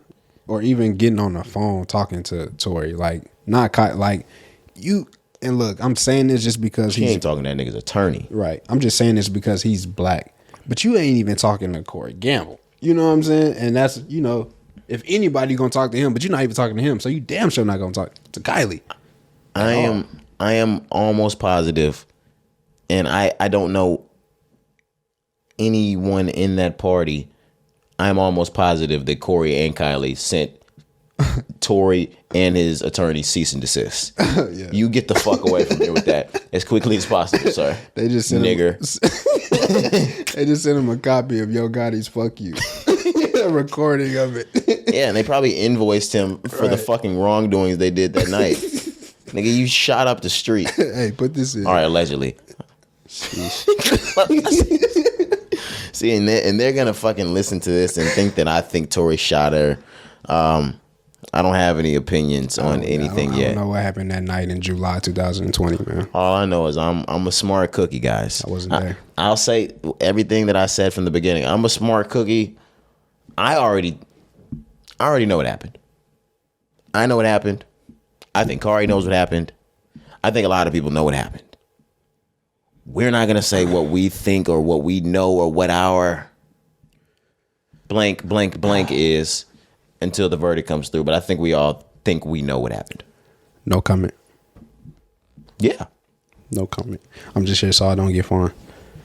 or even getting on the phone talking to Tory, like not like you. And look, I'm saying this just because he ain't talking to that nigga's attorney, right? I'm just saying this because he's black, but you ain't even talking to Corey Gamble. You know what I'm saying? And that's, you know, if anybody gonna talk to him, but you're not even talking to him, so you damn sure not gonna talk to Kylie. I am almost positive, and I don't know. anyone in that party, I'm almost positive that Corey and Kylie sent Tory and his attorney cease and desist. Yeah. You get the fuck away from here with that as quickly as possible, sir. They just sent they just sent him a copy of Yo Gotti's "Fuck You," a recording of it. Yeah, and they probably invoiced him for the fucking wrongdoings they did that night. Nigga, you shot up the street. Hey, put this in. All right, allegedly. See, and they're gonna fucking listen to this and think that I think Tory shot her. I don't have any opinions on anything yet. I don't know what happened that night in July 2020, man. All I know is I'm a smart cookie, guys. I wasn't there. I'll say everything that I said from the beginning. I'm a smart cookie. I already know what happened. I know what happened. I think Kari knows what happened. I think a lot of people know what happened. We're not gonna say what we think or what we know or what our blank is until the verdict comes through. But I think we all think we know what happened. No comment. Yeah. No comment. I'm just here so I don't get fined.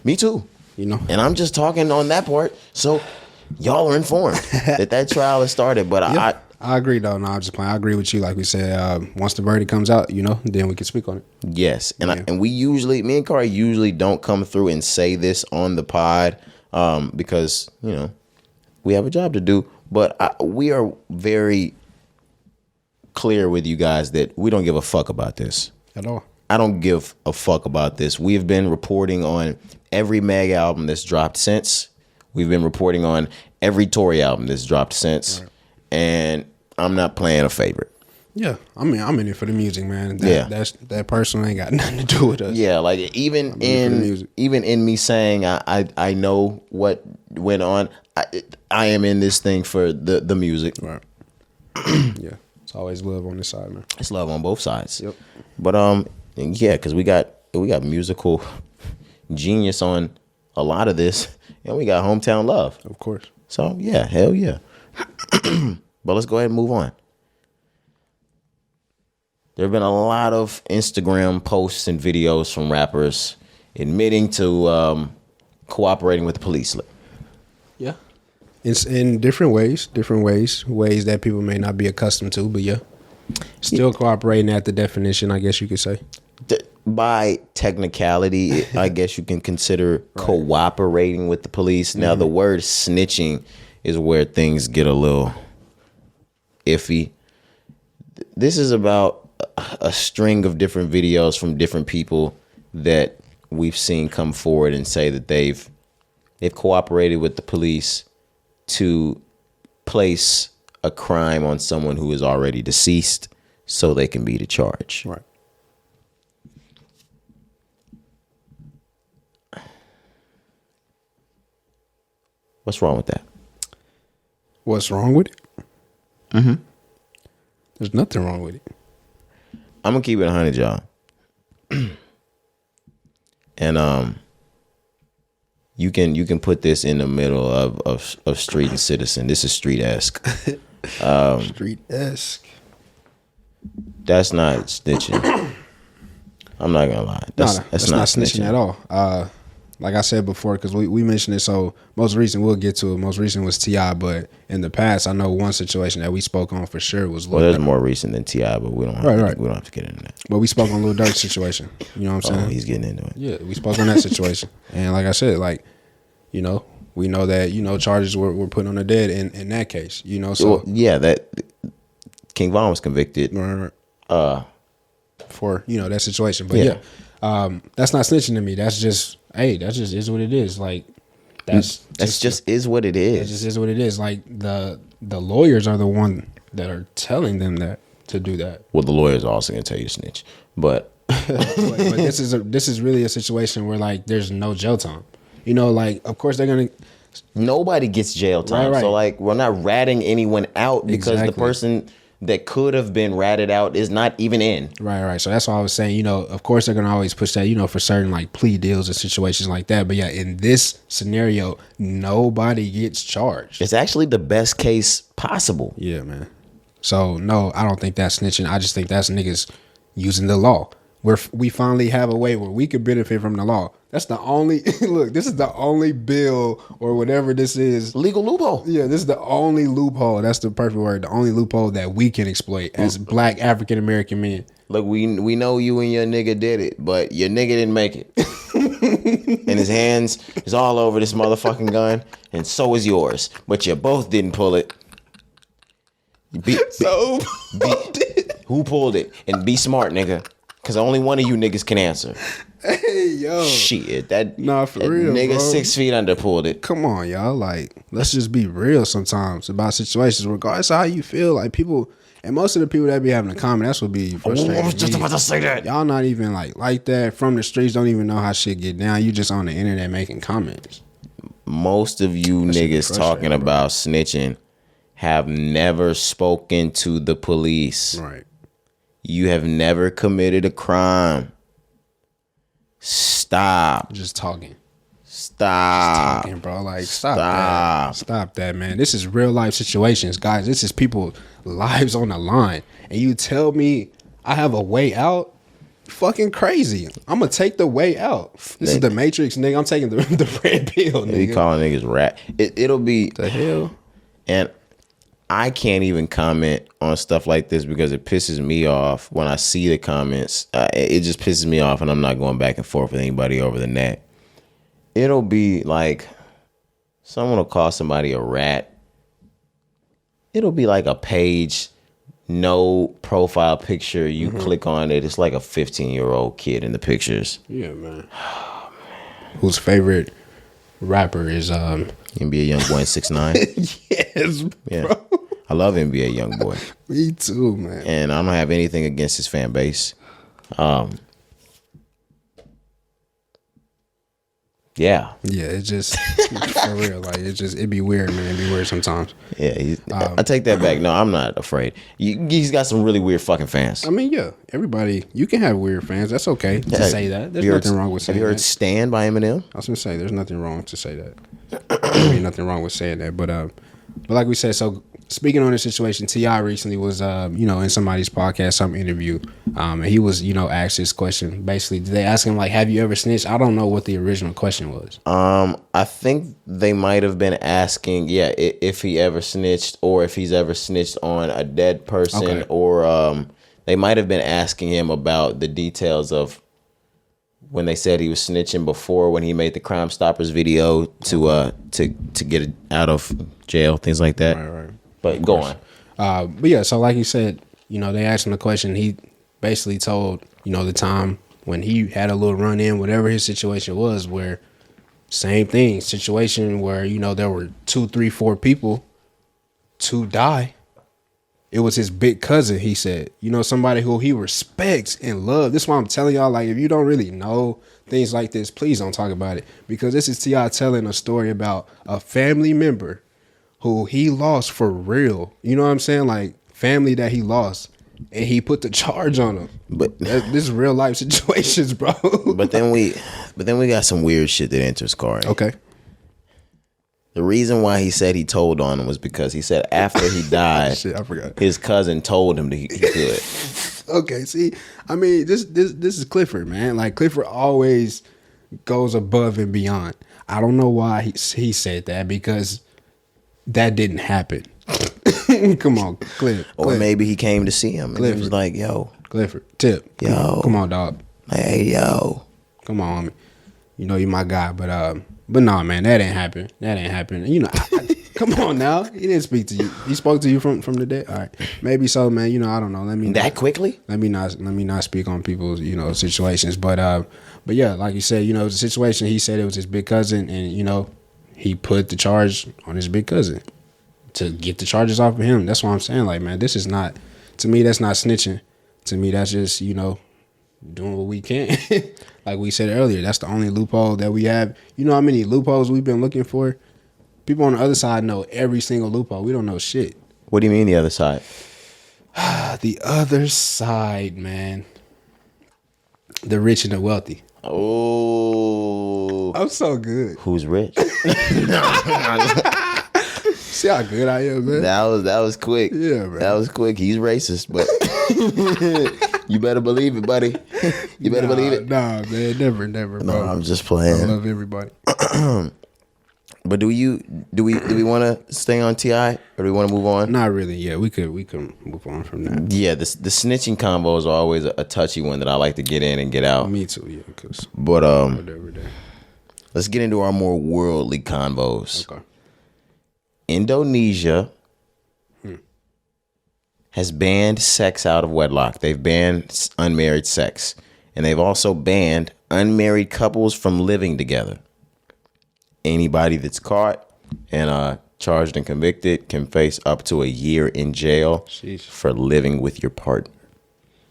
Me too. You know? And I'm just talking on that part, so y'all are informed that trial has started. But yeah, I agree, though. No, I'm just playing. I agree with you. Like we said, once the verdict comes out, then we can speak on it. Yes. And and we usually, me and Kari usually don't come through and say this on the pod because, we have a job to do. But we are very clear with you guys that we don't give a fuck about this. At all. I don't give a fuck about this. We've been reporting on every Meg album that's dropped since. We've been reporting on every Tory album that's dropped since. Right. And I'm not playing a favorite. Yeah. I mean, I'm in it for the music, man. That person ain't got nothing to do with us. Yeah, like even in me saying I know what went on, I am in this thing for the music. Right. Yeah. It's always love on this side, man. It's love on both sides. Yep. But yeah, because we got musical genius on a lot of this, and we got hometown love. Of course. So yeah, hell yeah. But let's go ahead and move on. There have been a lot of Instagram posts and videos from rappers admitting to cooperating with the police. Yeah. In different ways that people may not be accustomed to, but yeah. Still cooperating at the definition, I guess you could say. By technicality, I guess you can consider cooperating with the police. Now, the word snitching is where things get a little iffy. This is about a string of different videos from different people that we've seen come forward and say that they've cooperated with the police to place a crime on someone who is already deceased so they can beat a charge. Right. What's wrong with that? What's wrong with it? Mm-hmm. There's nothing wrong with it. I'm gonna keep it 100, y'all. And you can put this in the middle of Street and Citizen. This is street-esque. Street-esque. That's not snitching. I'm not gonna lie. That's not snitching at all. Like I said before, because we mentioned it, so most recent, we'll get to it. Most recent was T.I., but in the past, I know one situation that we spoke on for sure was Lil Durk. There's more recent than T.I., but we don't have to get into that. But we spoke on Lil Durk's situation. You know what I'm saying? He's getting into it. Yeah, we spoke on that situation. And like I said, we know that, charges were put on the dead in that case, so. Well, yeah, that King Von was convicted. For, that situation. But yeah, that's not snitching to me. That's just is what it is. Like, that's just is what it is. That just is what it is. Like, the lawyers are the one that are telling them that to do that. Well, the lawyers are also gonna tell you to snitch, but but this is really a situation where, like, there's no jail time. Of course they're gonna. Nobody gets jail time, so we're not ratting anyone out because the person that could have been ratted out is not even in. Right. So that's why I was saying, of course they're going to always push that, for certain plea deals and situations like that. But yeah, in this scenario, nobody gets charged. It's actually the best case possible. Yeah, man. So no, I don't think that's snitching. I just think that's niggas using the law. We finally have a way where we could benefit from the law. That's the only look. This is the only bill or whatever this is. Legal loophole. Yeah, this is the only loophole. That's the perfect word. The only loophole that we can exploit as Black African American men. Look, we know you and your nigga did it, but your nigga didn't make it. And his hands is all over this motherfucking gun, and so is yours. But you both didn't pull it. Who pulled it? And be smart, nigga. Because only one of you niggas can answer. Hey, yo. Shit, for real, nigga bro. 6 feet under pulled it. Come on, y'all. Like, let's just be real sometimes about situations, regardless of how you feel. Like, people, and most of the people that be having a comment, that's what be frustrating. I was just about to say that. Y'all not even like that from the streets, don't even know how shit get down. You just on the internet making comments. Most of you niggas talking about snitching have never spoken to the police. Right. You have never committed a crime. Stop. Just talking. Stop. Just talking, bro. Like, stop that. Stop that, man. This is real life situations, guys. This is people's lives on the line. And you tell me I have a way out? Fucking crazy. I'm going to take the way out. This is the Matrix, nigga. I'm taking the red pill, nigga. You calling niggas rat. It'll be... The hell? And I can't even comment on stuff like this because it pisses me off when I see the comments. It just pisses me off, and I'm not going back and forth with anybody over the net. It'll be like someone will call somebody a rat. It'll be like a page, no profile picture. You click on it, it's like a 15-year-old kid in the pictures. Yeah, man. Oh, man. Whose favorite rapper is NBA Youngboy in 6ix9ine? Yes, bro. Yeah. I love NBA Youngboy. Me too, man. And I don't have anything against his fan base. Yeah. Yeah, it just for real. Like it'd be weird, man. It'd be weird sometimes. Yeah, I take that back. No, I'm not afraid. He's got some really weird fucking fans. I mean, yeah, everybody, you can have weird fans. That's okay to say that. There's nothing wrong with saying that. Have you heard "Stand" by Eminem? I was gonna say there's nothing wrong to say that. There ain't nothing wrong with saying that. But like we said, so speaking on the situation, T.I. recently was in somebody's podcast, some interview, and he was asked this question. Basically, did they ask him like, "Have you ever snitched?" I don't know what the original question was. I think they might have been asking, if he ever snitched or if he's ever snitched on a dead person, okay. Or they might have been asking him about the details of when they said he was snitching before, when he made the Crime Stoppers video to get it out of jail, things like that. Right. But go on. But yeah, so like you said, they asked him the question. He basically told, the time when he had a little run in, whatever his situation was, where same thing, situation where, there were 2, 3, 4 people to die. It was his big cousin, he said. Somebody who he respects and loves. This is why I'm telling y'all, like, if you don't really know things like this, please don't talk about it. Because this is T.I. telling a story about a family member who he lost for real. You know what I'm saying? Like, family that he lost. And he put the charge on him. But this is real life situations, bro. But then we got some weird shit that enters Corey. Okay. The reason why he said he told on him was because he said after he died, shit, I forgot. His cousin told him that he could. Okay, see, I mean, this is Clifford, man. Like, Clifford always goes above and beyond. I don't know why he said that, because that didn't happen. Come on, Cliff. Or maybe he came to see him and he was like, yo. Clifford, tip. Come on, dog. Hey, yo. Come on, homie. You my guy, but nah, man, that ain't happen. That ain't happen. Come on now. He didn't speak to you. He spoke to you from the dead. All right, maybe so, man. I don't know. Let me that quickly. Let me not speak on people's situations. But yeah, like you said, the situation. He said it was his big cousin, and he put the charge on his big cousin to get the charges off of him. That's what I'm saying. Like, man, this is not, to me, that's not snitching. To me, that's just doing what we can. Like we said earlier, that's the only loophole that we have. You know how many loopholes we've been looking for? People on the other side know every single loophole. We don't know shit. What do you mean the other side? The other side, man. The rich and the wealthy. Oh. I'm so good. Who's rich? See how good I am, man. That was quick. Yeah, man. That was quick. He's racist, but You better believe it, buddy. You better believe it. Nah, man, never, bro. No, I'm just playing. I love everybody. But do we want to stay on T.I. or do we want to move on? Not really. Yeah, we can move on from that. Yeah, the snitching combos are always a touchy one that I like to get in and get out. Me too. Yeah, because but whatever. Let's get into our more worldly convos. Okay. Indonesia has banned sex out of wedlock. They've banned unmarried sex, and they've also banned unmarried couples from living together. Anybody that's caught and charged and convicted can face up to a year in jail Jeez. for living with your partner.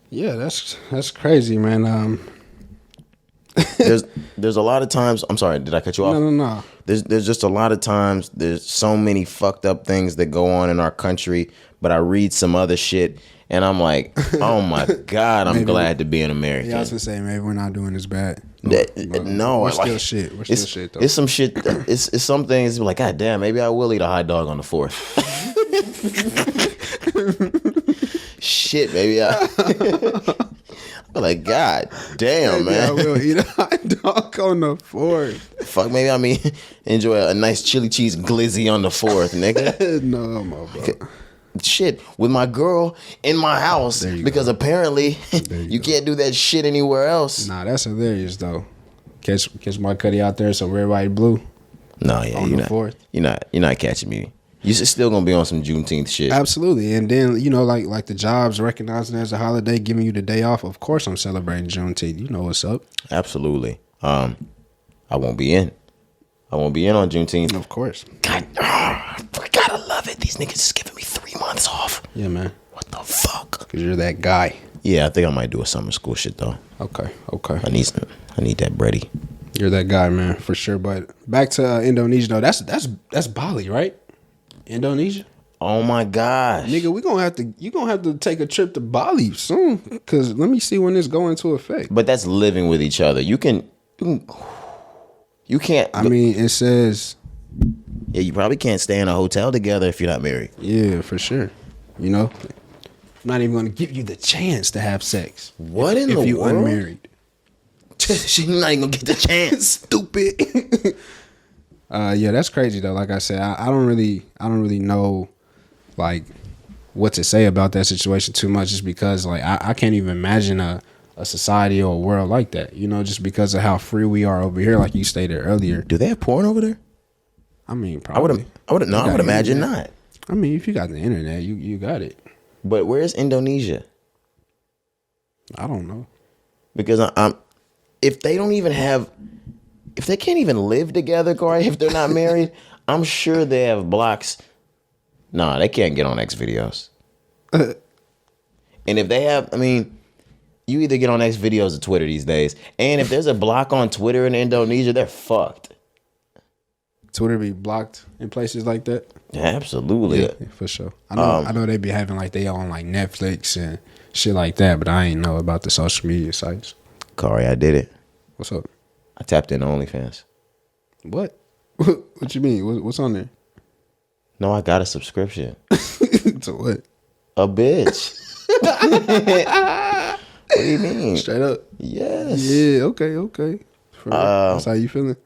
Yeah, that's crazy, man. There's a lot of times. I'm sorry, did I cut you off? No. There's just a lot of times. There's so many fucked up things that go on in our country. But I read some other shit, and I'm like, oh my God, I'm glad to be an American. Yeah, I was gonna say maybe we're not doing as bad. No, we're still shit. We're still shit though. It's some shit. It's some things like, God damn, maybe I will eat a hot dog on the 4th. Shit, maybe I'm like, God damn, man. I will eat a hot dog on the 4th. Fuck, maybe I mean enjoy a nice chili cheese glizzy on the 4th, nigga. No, my bro. Shit, with my girl in my house because apparently you can't do that shit anywhere else. Nah, that's hilarious though. Catch my cutty out there, some red, white, blue. No, yeah, on the 4th. You're not catching me. You still gonna be on some Juneteenth shit. Absolutely, and then like the jobs recognizing it as a holiday, giving you the day off. Of course, I'm celebrating Juneteenth. You know what's up. Absolutely. I won't be in. I won't be in on Juneteenth. Of course. God, I gotta love it. These niggas is giving me 3 months off. Yeah, man. What the fuck? Because you're that guy. Yeah, I think I might do a summer school shit though. Okay. I need that bready. You're that guy, man, for sure. But back to Indonesia though. That's Bali, right? Indonesia. Oh my gosh, nigga, you gonna have to take a trip to Bali soon. Cause let me see when this go into effect. But that's living with each other. You can't. I mean, it says. Yeah, you probably can't stay in a hotel together if you're not married. Yeah, for sure. You know, I'm not even gonna give you the chance to have sex. What in the world? If you unmarried. She's not even gonna get the chance. Stupid. Yeah, that's crazy though. Like I said, I don't really know like what to say about that situation too much, just because like I can't even imagine a society or a world like that. You know, just because of how free we are over here, like you stated earlier. Do they have porn over there? I mean, probably. I would imagine not. I mean, if you got the internet, you got it. But where's Indonesia? I don't know. Because if they don't even have, if they can't even live together, Corey, if they're not married, I'm sure they have blocks. Nah, they can't get on X videos. And if they have, I mean, you either get on X videos or Twitter these days. And if there's a block on Twitter in Indonesia, they're fucked. Twitter be blocked in places like that? Yeah, absolutely. Yeah, for sure. I know they be having like they on like Netflix and shit like that, but I ain't know about the social media sites. Corey, I did it. What's up? I tapped into OnlyFans. What? What you mean? What's on there? No, I got a subscription. To what? A bitch. What do you mean? Straight up? Yes. Yeah, okay. That's how you feeling?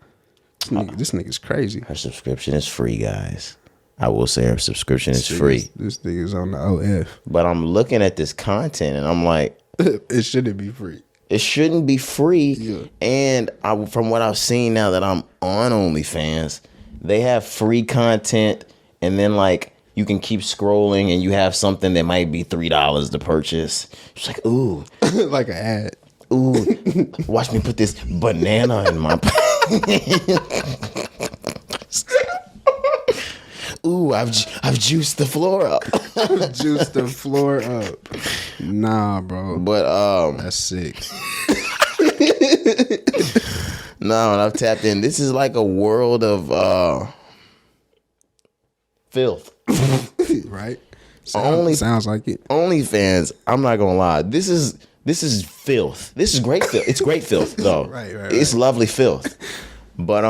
This nigga's crazy. Her subscription is free, guys. I will say her subscription is free. This nigga's on the OF. But I'm looking at this content and I'm like, it shouldn't be free. It shouldn't be free. Yeah. And from what I've seen now that I'm on OnlyFans, they have free content and then like you can keep scrolling and you have something that might be $3 to purchase. It's like, ooh. Like an ad. Ooh, watch me put this banana in my Ooh, I've juiced the floor up. Juiced the floor up. Nah, bro. But that's sick. No, and I've tapped in. This is like a world of filth. Right? Sounds like it. OnlyFans, I'm not gonna lie. This is filth. This is great filth. It's great filth though. Right. It's lovely filth. But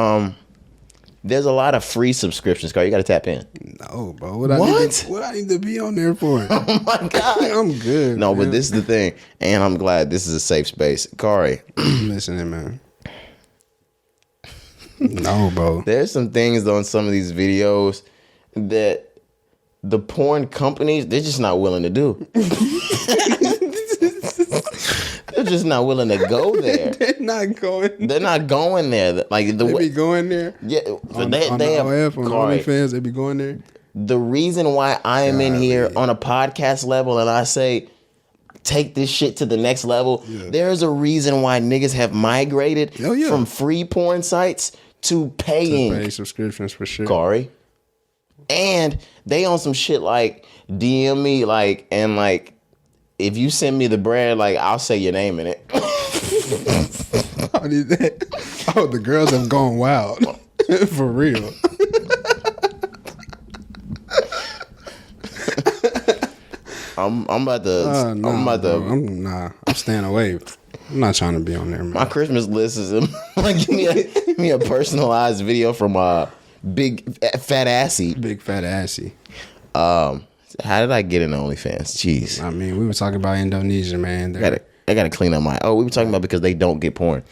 There's a lot of free subscriptions, Car. You got to tap in. No, bro. What I need to be on there for? Oh my God. I'm good. No, man. but this is the thing. And I'm glad this is a safe space. Kari. I'm listening, man. No, bro. There's some things on some of these videos that the porn companies, they're just not willing to do. They're just not willing to go there. They're not going. They're not going there. Like They be going there. Yeah, On they the have OF, on Kari, OnlyFans, they be going there. the reason why I am in here on a podcast level and I say take this shit to the next level, there's a reason why niggas have migrated from free porn sites to paying. To pay subscriptions for sure. Kari. And they on some shit like DM me like and like if you send me the bread, like I'll say your name in it. Oh, the girls have gone wild. For real. I'm about to. I'm staying away. I'm not trying to be on there, man. My Christmas list is like give me a personalized video from Big Fat Assy. Big Fat Assy. How did I get into OnlyFans? Jeez. I mean, we were talking about Indonesia, man. I gotta clean up my. Oh, we were talking about because they don't get porn.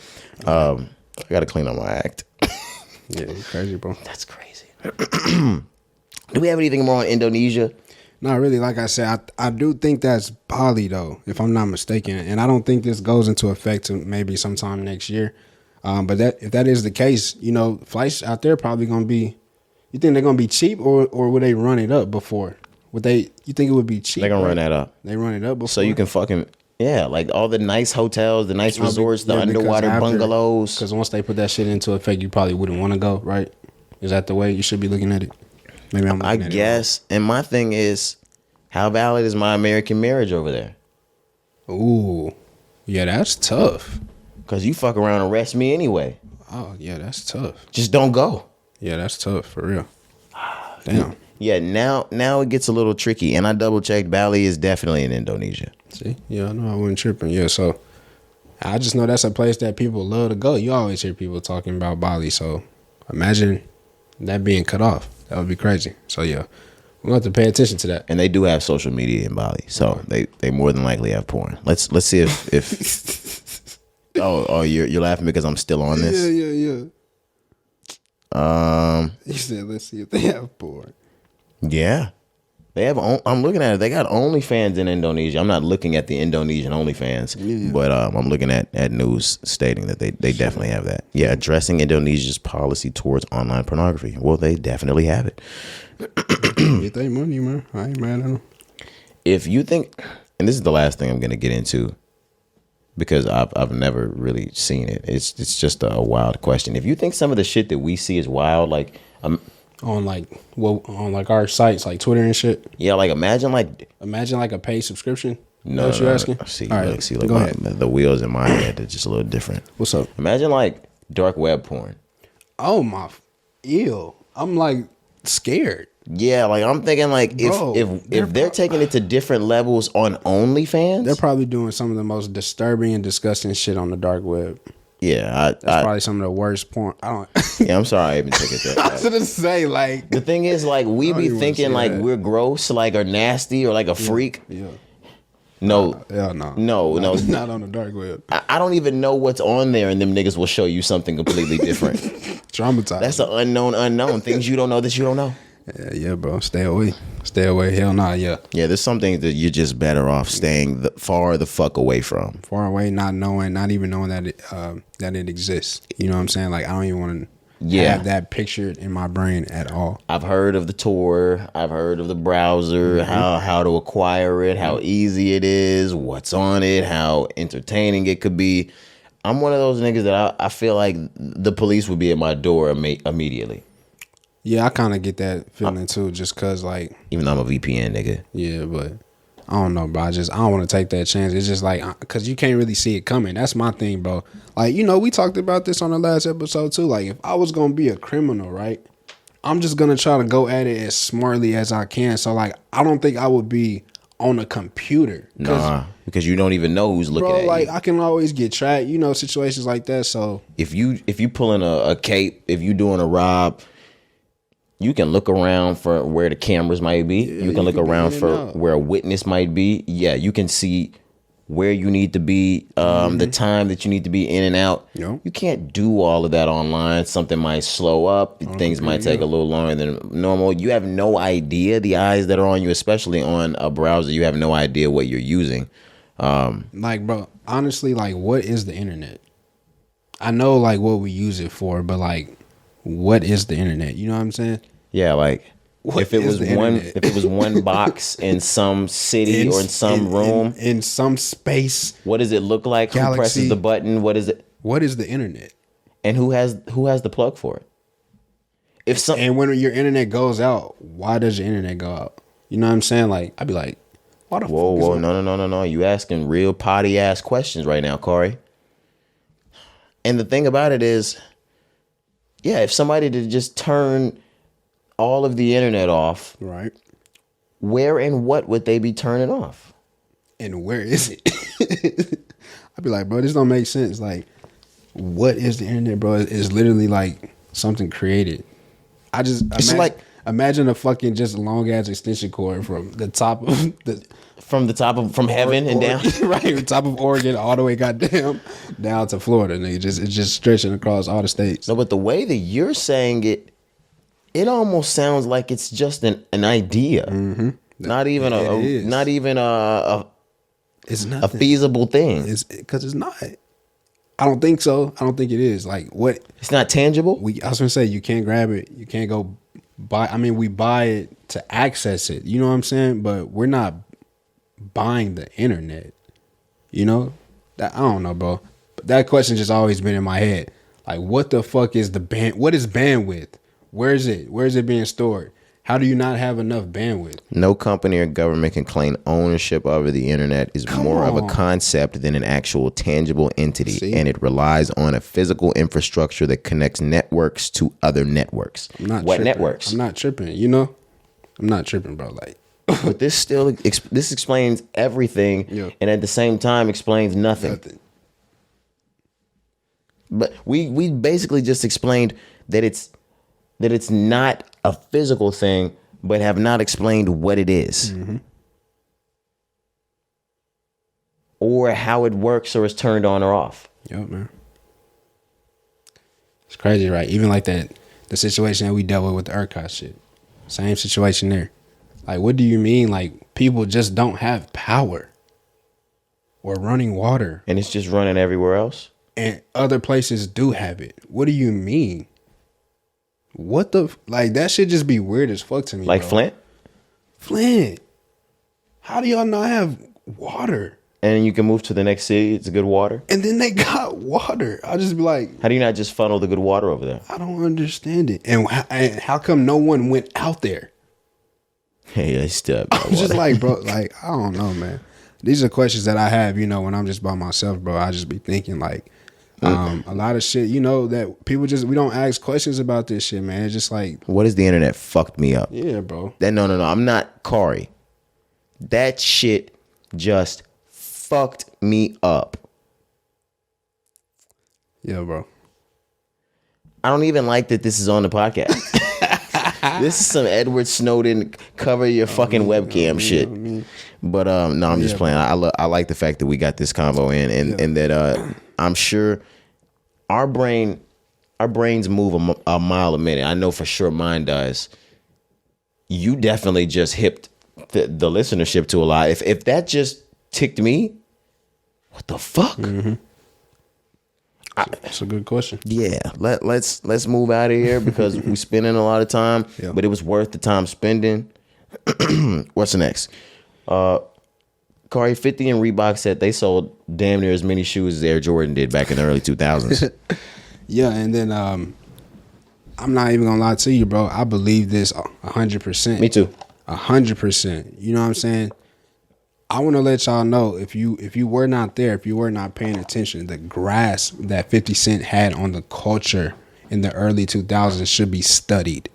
I gotta clean up my act. Yeah, crazy, bro. That's crazy. Do we have anything more on Indonesia? Not really. Like I said, I do think that's Bali, though, if I'm not mistaken. And I don't think this goes into effect to maybe sometime next year. But if that is the case, you know, flights out there probably going to be, you think they're going to be cheap or would they run it up before? You think it would be cheap? They're going to run that up. They run it up before? So you can fucking, yeah, like all the nice hotels, the nice resorts, the underwater bungalows. Because once they put that shit into effect, you probably wouldn't want to go, right? Is that the way you should be looking at it? Maybe I'm looking at guess. It and my thing is, how valid is my American marriage over there? Ooh. Yeah, that's tough. Because you fuck around and arrest me anyway. Oh, yeah, that's tough. Just don't go. Yeah, that's tough, for real. Damn. Yeah, now it gets a little tricky. And I double checked. Bali is definitely in Indonesia. See? Yeah, I know I wasn't tripping. Yeah, so I just know that's a place that people love to go. You always hear people talking about Bali. So imagine that being cut off. That would be crazy. So, yeah, we're going to have to pay attention to that. And they do have social media in Bali. So they more than likely have porn. Let's see if Oh, you're laughing because I'm still on this? Yeah. You said, let's see if they have porn. Yeah. They have. I'm looking at it. They got OnlyFans in Indonesia. I'm not looking at the Indonesian OnlyFans, but I'm looking at news stating that they definitely have that. Yeah, addressing Indonesia's policy towards online pornography. Well, they definitely have it. Get their money, man. I ain't mad at them. If you think, and this is the last thing I'm going to get into, because I've never really seen it. It's just a wild question. If you think some of the shit that we see is wild, like on our sites like Twitter and shit. Yeah, like imagine a paid subscription. No, what you're asking? See, all right, the wheels in my head are just a little different. What's up? Imagine like dark web porn. Oh my, ew! I'm like scared. Yeah, like I'm thinking like if they're taking it to different levels on OnlyFans, they're probably doing some of the most disturbing and disgusting shit on the dark web. Yeah, that's probably some of the worst porn. I don't. Yeah, I'm sorry I even took it there. I was gonna say like the thing is like we be thinking like we're gross, like or nasty or like a freak. Yeah. No. Hell no. No. It's not on the dark web. I don't even know what's on there, and them niggas will show you something completely different. Traumatized. That's an unknown. Things you don't know that you don't know. Yeah, bro. Stay away. Hell nah, yeah. Yeah, there's some things that you're just better off staying far the fuck away from. Far away, not even knowing that it exists. You know what I'm saying? Like, I don't even want to have that pictured in my brain at all. I've heard of the Tor. I've heard of the browser, how to acquire it, how easy it is, what's on it, how entertaining it could be. I'm one of those niggas that I feel like the police would be at my door immediately. Yeah, I kind of get that feeling too, just cause like, even though I'm a VPN nigga. Yeah, but I don't know, bro. I don't want to take that chance. It's just like, cause you can't really see it coming. That's my thing, bro. Like, you know, we talked about this on the last episode too. Like, if I was gonna be a criminal, right, I'm just gonna try to go at it as smartly as I can. So like, I don't think I would be on a computer. Nah, because you don't even know who's looking at you. Like, I can always get tracked, you know, situations like that. So if you pulling a cape, if you doing a rob, You can look around for where the cameras might be. Yeah, you can look around for out. where a witness might be. Yeah, you can see where you need to be, the time that you need to be in and out. Yep. You can't do all of that online. Something might slow up. Things might take a little longer than normal. You have no idea the eyes that are on you, especially on a browser. You have no idea what you're using. Like, bro, honestly, like, what is the internet? I know, like, what we use it for, but, like, what is the internet? You know what I'm saying? Yeah, like if it was one box in some city or in some room, in some space. what does it look like? Galaxy. Who presses the button? What is it? What is the internet? And who has the plug for it? And when your internet goes out, why does your internet go out? You know what I'm saying? Like, I'd be like, why the fuck? Whoa, no. You asking real potty ass questions right now, Corey. And the thing about it is, yeah, if somebody did just turn all of the internet off, right? Where and what would they be turning off? And where is it? I'd be like, bro, this don't make sense. Like, what is the internet, bro? It's literally like something created. Imagine a fucking just long ass extension cord from the top of from heaven and down, right? Top of Oregon all the way goddamn down to Florida, nigga. It's just stretching across all the states. No, but the way that you're saying it, it almost sounds like it's just an idea, not even it's a feasible thing. It's because it's not. I don't think so. I don't think it is. Like, what? It's not tangible. I was gonna say, you can't grab it. You can't go buy. I mean, we buy it to access it. You know what I'm saying? But we're not buying the internet. You know? I don't know, bro. But that question just always been in my head. Like, what the fuck is what is bandwidth? Where is it? Where is it being stored? How do you not have enough bandwidth? No company or government can claim ownership over the internet. Is more of a concept than an actual tangible entity, and it relies on a physical infrastructure that connects networks to other networks. What networks? I'm not tripping. You know, I'm not tripping, bro. Like, but this explains everything, and at the same time explains nothing. But we basically just explained that it's not a physical thing, but have not explained what it is. Or how it works or is turned on or off. Yep, man. It's crazy, right? Even like the situation that we dealt with the ERCOT shit. Same situation there. Like, what do you mean? Like, people just don't have power or running water. And it's just running everywhere else? And other places do have it. What do you mean? What like, that should just be weird as fuck to me. Like, bro. Flint? How do y'all not have water? And you can move to the next city. It's good water. And then they got water. I'll just be like, how do you not just funnel the good water over there? I don't understand it. And how come no one went out there? Hey, they still I'm just like, bro, like, I don't know, man. These are questions that I have, you know, when I'm just by myself, bro. I just be thinking, like, a lot of shit, you know, that people we don't ask questions about this shit, man. It's just like, what is the internet fucked me up? Yeah, bro. No. I'm not Kari. That shit just fucked me up. Yeah, bro. I don't even like that this is on the podcast. This is some Edward Snowden cover your fucking webcam shit. But no, I'm just playing. I like the fact that we got this convo in, and that I'm sure our brains move a mile a minute. I know for sure mine does. You definitely just hipped the listenership to a lot. If that just ticked me, what the fuck? That's a good question. Yeah, let's move out of here because we're spending a lot of time, but it was worth the time spending. What's next? Kari, 50 and Reebok said they sold damn near as many shoes as Air Jordan did back in the early 2000s. Yeah, and then I'm not even gonna lie to you, bro. I believe this 100%. Me too. 100%. You know what I'm saying? I want to let y'all know, if you were not there, if you were not paying attention, the grasp that 50 Cent had on the culture in the early 2000s should be studied.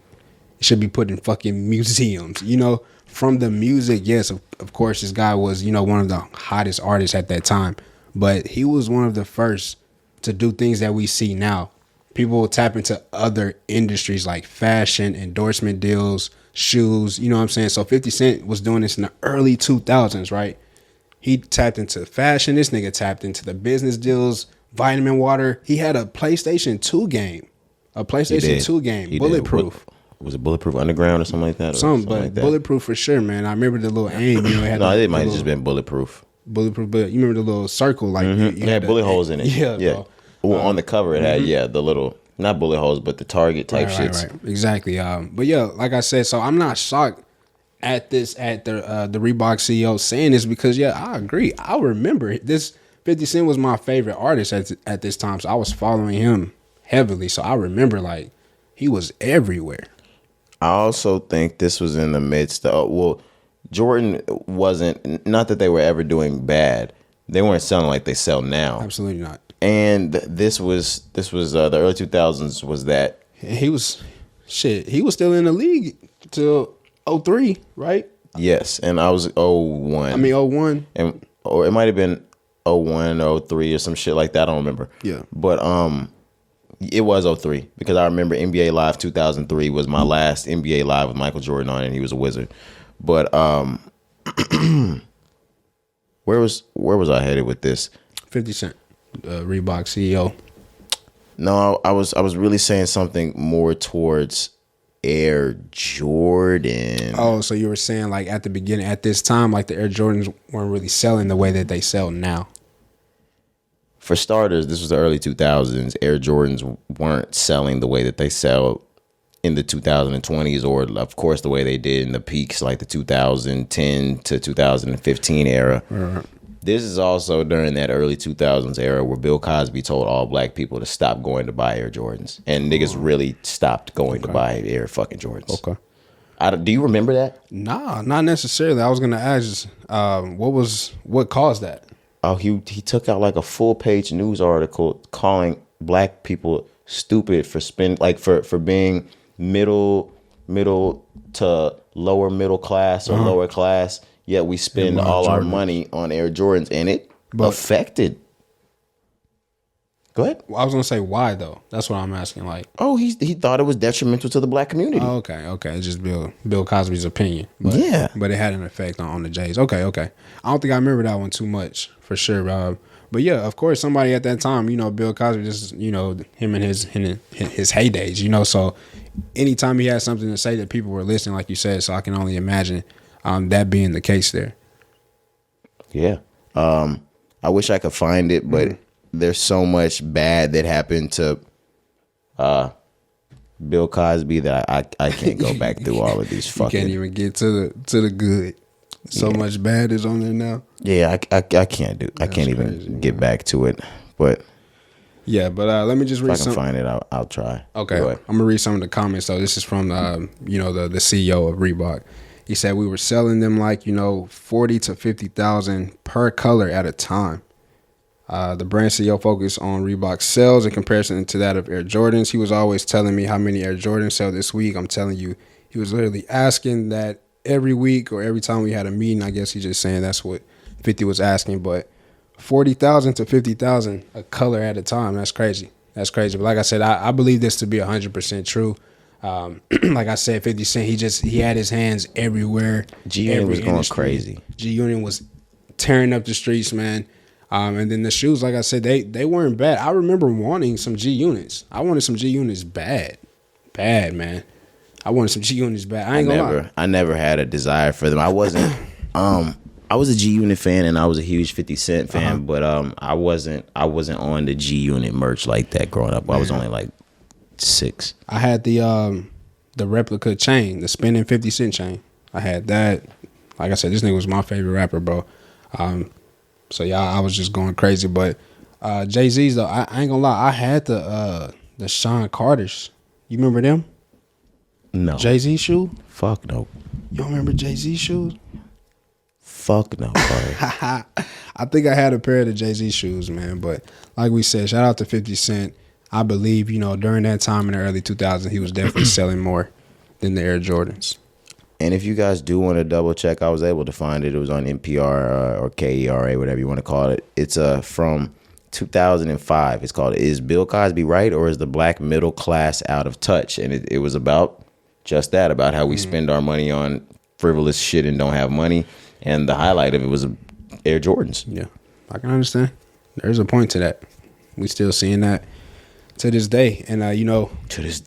It should be put in fucking museums. You know, from the music, yes, of course, this guy was, you know, one of the hottest artists at that time. But he was one of the first to do things that we see now. People will tap into other industries like fashion, endorsement deals, shoes. You know what I'm saying? So 50 Cent was doing this in the early 2000s, right? He tapped into fashion. This nigga tapped into the business deals, vitamin water. He had a PlayStation 2 game. Bulletproof. Was it Bulletproof Underground or something like that? Something like that. Bulletproof for sure, man. I remember the little aim. You know, it had it might have just been Bulletproof. Bulletproof, but you remember the little circle? Like you it had bullet holes in it. Yeah. Well, on the cover, it had, the little, not bullet holes, but the target type shits. Right. Exactly. But yeah, like I said, so I'm not shocked at the Reebok CEO saying this because, I agree. I remember this. 50 Cent was my favorite artist at this time, so I was following him heavily. So I remember, like, he was everywhere. I also think this was in the midst of, Jordan wasn't, not that they were ever doing bad. They weren't selling like they sell now. Absolutely not. And this was the early 2000s was that. He was still in the league till 03, right? Yes, and I was 01. I mean 01. Or it might have been 01, 03 or some shit like that. I don't remember. Yeah. But it was 03 because I remember NBA Live 2003 was my last NBA Live with Michael Jordan on it, and he was a wizard. But where was I headed with this? 50 Cent, Reebok CEO. No, I was really saying something more towards Air Jordan. Oh, so you were saying like at the beginning, at this time, like the Air Jordans weren't really selling the way that they sell now. For starters, this was the early 2000s. Air Jordans weren't selling the way that they sell in the 2020s, or of course the way they did in the peaks, like the 2010 to 2015 era. Right. This is also during that early 2000s era where Bill Cosby told all black people to stop going to buy Air Jordans, and niggas really stopped going to buy Air fucking Jordans. Okay. Do you remember that? Nah, not necessarily. I was gonna ask, what caused that? Oh, he took out like a full page news article calling black people stupid for being middle to lower middle class or lower class, yet we spend all our money on Air Jordans, and it affected. Go ahead. Well, I was gonna say why though. That's what I'm asking. Like, he thought it was detrimental to the black community. Oh, okay. It's just Bill Cosby's opinion. But, but it had an effect on the Jays. Okay. I don't think I remember that one too much for sure, Rob. But yeah, of course, somebody at that time, Bill Cosby, just him in his heydays, so anytime he had something to say that people were listening, like you said, so I can only imagine that being the case there. Yeah, I wish I could find it, but there's so much bad that happened to Bill Cosby that I can't go back through all of these fucking. You can't even get to the good. So much bad is on there now. Yeah, I can't do. I can't even get back to it. But yeah, but let me just read. If I can find it, I'll try. Okay, I'm gonna read some of the comments. So this is from the CEO of Reebok. He said we were selling them like 40 to 50,000 per color at a time. The brand CEO focused on Reebok sales in comparison to that of Air Jordans. He was always telling me how many Air Jordans sell this week. I'm telling you, he was literally asking that every week or every time we had a meeting. I guess he's just saying that's what 50 was asking. But 40,000 to 50,000 a color at a time. That's crazy. But like I said, I believe this to be 100% true. Like I said, 50 Cent, he had his hands everywhere. G-Unit was going crazy. G-Unit was tearing up the streets, man. And then the shoes, like I said, they weren't bad. I remember wanting some G-Units. I wanted some G-Units bad, man. I wanted some G-Units bad. I ain't gonna lie. I never had a desire for them. I wasn't. I was a G-Unit fan and I was a huge 50 Cent fan, but I wasn't on the G-Unit merch like that growing up. I was only like 6. I had the replica chain, the spinning 50 Cent chain. I had that. Like I said, this nigga was my favorite rapper, bro. So yeah, I was just going crazy. But Jay-Z's though, I ain't gonna lie, I had the Sean Carter's. You remember them? No. Jay-Z shoe? Fuck no. You don't remember Jay-Z shoes? Fuck no. I think I had a pair of the Jay-Z shoes, man. But like we said, shout out to 50 Cent. I believe, during that time in the early 2000s, he was definitely selling more than the Air Jordans. And if you guys do want to double check, I was able to find it. It was on NPR or KERA, whatever you want to call it. It's from 2005. It's called "Is Bill Cosby Right or Is the Black Middle Class Out of Touch?" And it was about just that, about how we spend our money on frivolous shit and don't have money. And the highlight of it was Air Jordans. Yeah, I can understand. There's a point to that. We still seeing that to this day. And, To this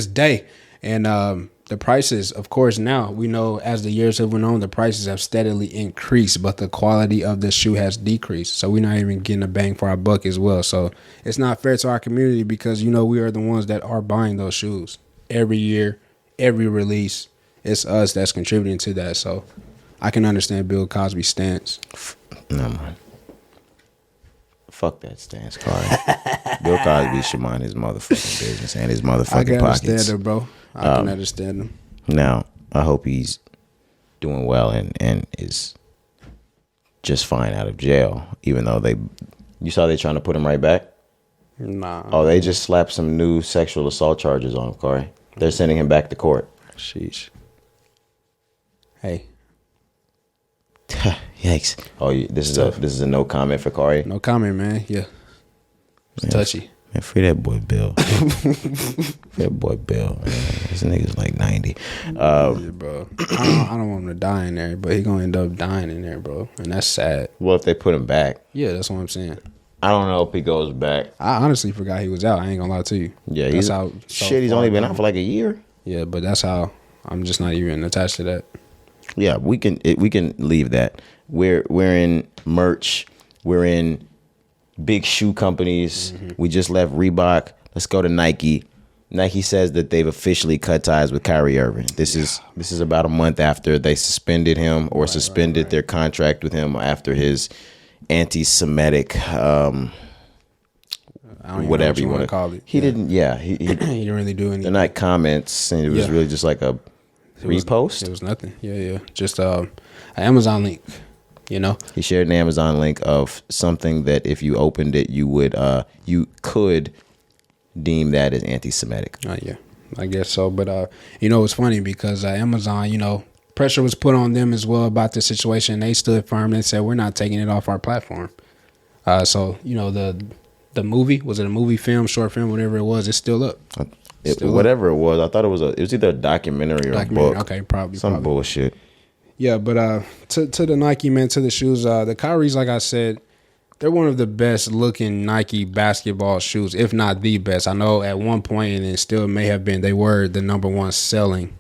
day. And the prices, of course, now we know as the years have went on, the prices have steadily increased, but the quality of the shoe has decreased. So we're not even getting a bang for our buck as well. So it's not fair to our community because, we are the ones that are buying those shoes every year, every release. It's us that's contributing to that. So I can understand Bill Cosby's stance. No, man. Fuck that stance, Kari. Bill Cosby should mind his motherfucking business and his motherfucking I can pockets. understand him, bro. I can understand him. Now, I hope he's doing well and is just fine out of jail, even though you saw they trying to put him right back? Nah. Oh, they just slapped some new sexual assault charges on him, Kari. They're sending him back to court. Sheesh. Hey. Yikes! Oh, this is a no comment for Kari. No comment, man. Yeah. It's touchy. Man, free that boy Bill. Free that boy Bill. Man. This nigga's like 90. Yeah, bro. I don't want him to die in there, but he gonna end up dying in there, bro. And that's sad. Well, if they put him back. Yeah, that's what I'm saying. I don't know if he goes back. I honestly forgot he was out. I ain't gonna lie to you. Yeah, he's out. He's only been out for like a year. Yeah, but that's how I'm just not even attached to that. Yeah, we can leave that. We're in merch. We're in big shoe companies. We just left Reebok. Let's go to Nike. Nike says that they've officially cut ties with Kyrie Irving. This is about a month after they suspended him or suspended their contract with him after his anti-Semitic whatever you want to call it. He didn't didn't really do anything. They're not comments, and it was really just like a repost. It was nothing. Yeah. Just an Amazon link. He shared an Amazon link of something that if you opened it, you could deem that as anti-Semitic. Yeah, I guess so. But it's funny because Amazon, pressure was put on them as well about the situation. They stood firm and said we're not taking it off our platform. So the movie, was it a movie film, short film, whatever it was, it's still up. Whatever it was, I thought it was either a documentary or a book. Okay, probably some bullshit. Yeah, but to the Nike, man, to the shoes, the Kyries, like I said, they're one of the best looking Nike basketball shoes, if not the best. I know at one point, and it still may have been, they were the number one selling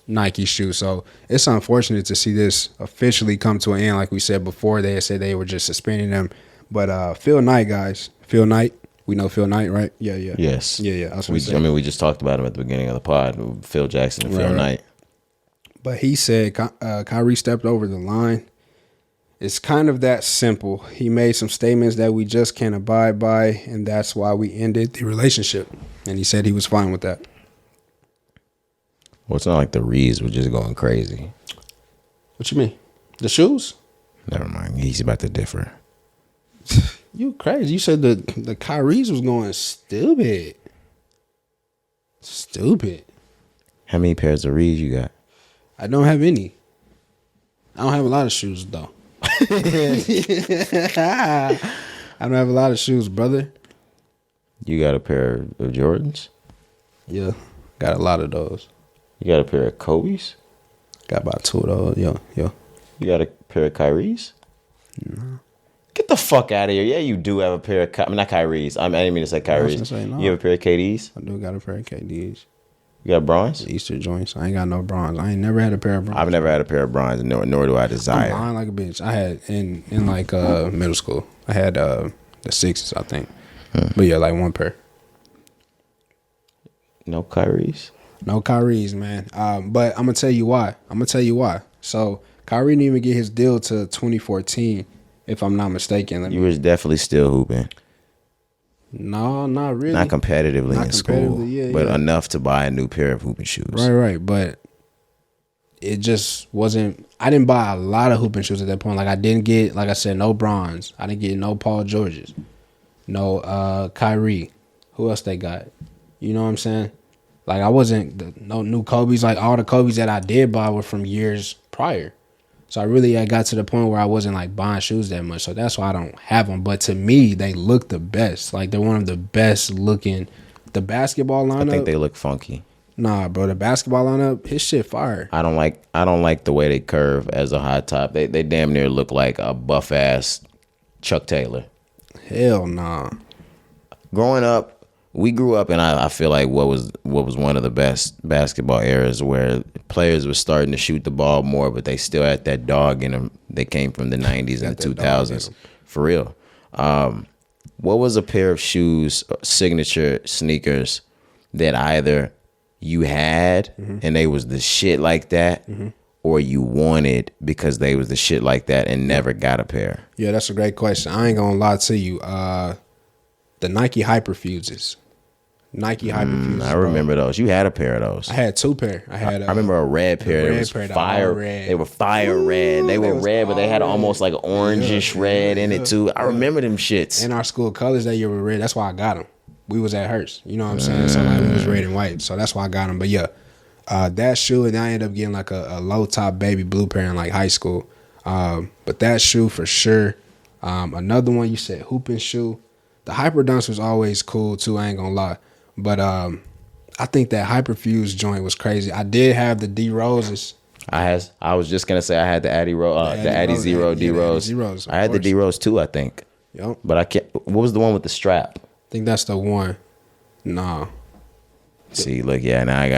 Nike shoe. So it's unfortunate to see this officially come to an end. Like we said before, they had said they were just suspending them. But Phil Knight, guys, Phil Knight. We know Phil Knight, right? Yeah. Yes. Yeah. We just talked about him at the beginning of the pod. Phil Jackson and Phil Knight. But he said Kyrie stepped over the line. It's kind of that simple. He made some statements that we just can't abide by, and that's why we ended the relationship. And he said he was fine with that. Well, it's not like the Reeds were just going crazy. What you mean? The shoes? Never mind. He's about to differ. You crazy. You said the Kyries was going stupid. Stupid. How many pairs of Reeds you got? I don't have any. I don't have a lot of shoes, though. I don't have a lot of shoes, brother. You got a pair of Jordans? Yeah, got a lot of those. You got a pair of Kobe's? Got about 2 of those, yeah. You got a pair of Kyrie's? No. Get the fuck out of here. Yeah, you do have a pair of not Kyrie's. I didn't mean to say Kyrie's. No. You have a pair of KD's? I do got a pair of KD's. You got bronze? Easter joints. I ain't got no bronze. I ain't never had a pair of bronze. I've never had a pair of bronze, nor do I desire. I'm lying like a bitch. I had in like middle school. I had the 6s, I think. But yeah, like 1 pair. No Kyrie's? No Kyrie's, man. But I'm gonna tell you why. So Kyrie didn't even get his deal to 2014, if I'm not mistaken. You was definitely still hooping. No, not really. Not competitively in school, but enough to buy a new pair of hooping shoes. Right. But it just wasn't. I didn't buy a lot of hooping shoes at that point. Like I didn't get, like I said, no bronze. I didn't get no Paul Georges, no Kyrie. Who else they got? You know what I'm saying? Like I wasn't no new Kobe's. Like all the Kobe's that I did buy were from years prior. So I really got to the point where I wasn't like buying shoes that much. So that's why I don't have them. But to me, they look the best. Like they're one of the best looking. The basketball lineup. I think they look funky. Nah, bro, the basketball lineup, his shit fire. I don't like the way they curve as a high top. They damn near look like a buff ass Chuck Taylor. Hell nah. Growing up, we grew up, and I feel like what was one of the best basketball eras where players were starting to shoot the ball more, but they still had that dog in them. They came from the 90s and the 2000s. For real. What was a pair of shoes, signature sneakers, that either you had and they was the shit like that, or you wanted because they was the shit like that and never got a pair? Yeah, that's a great question. I ain't gonna lie to you. The Nike Hyperfuses. I remember those. You had a pair of those. I had 2 pair. I remember a red pair. It was fire. They were fire red. They were red, but they had almost like an orangish red in it too. I remember them shits. And our school colors that year were red. That's why I got them. We was at Hearst. You know what I'm saying? So like we was red and white. So that's why I got them. But yeah, that shoe, and I ended up getting like a low top baby blue pair in like high school. But that shoe for sure. Another one you said, hooping shoe. The Hyper Dunks was always cool too. I ain't gonna lie. But I think that Hyperfuse joint was crazy. I did have the D Roses. I was just gonna say I had the Addy Zero D Rose. I had the D Rose too, I think. Yep. But I can't. What was the one with the strap? I think that's the one. Nah. See, look, yeah. Now I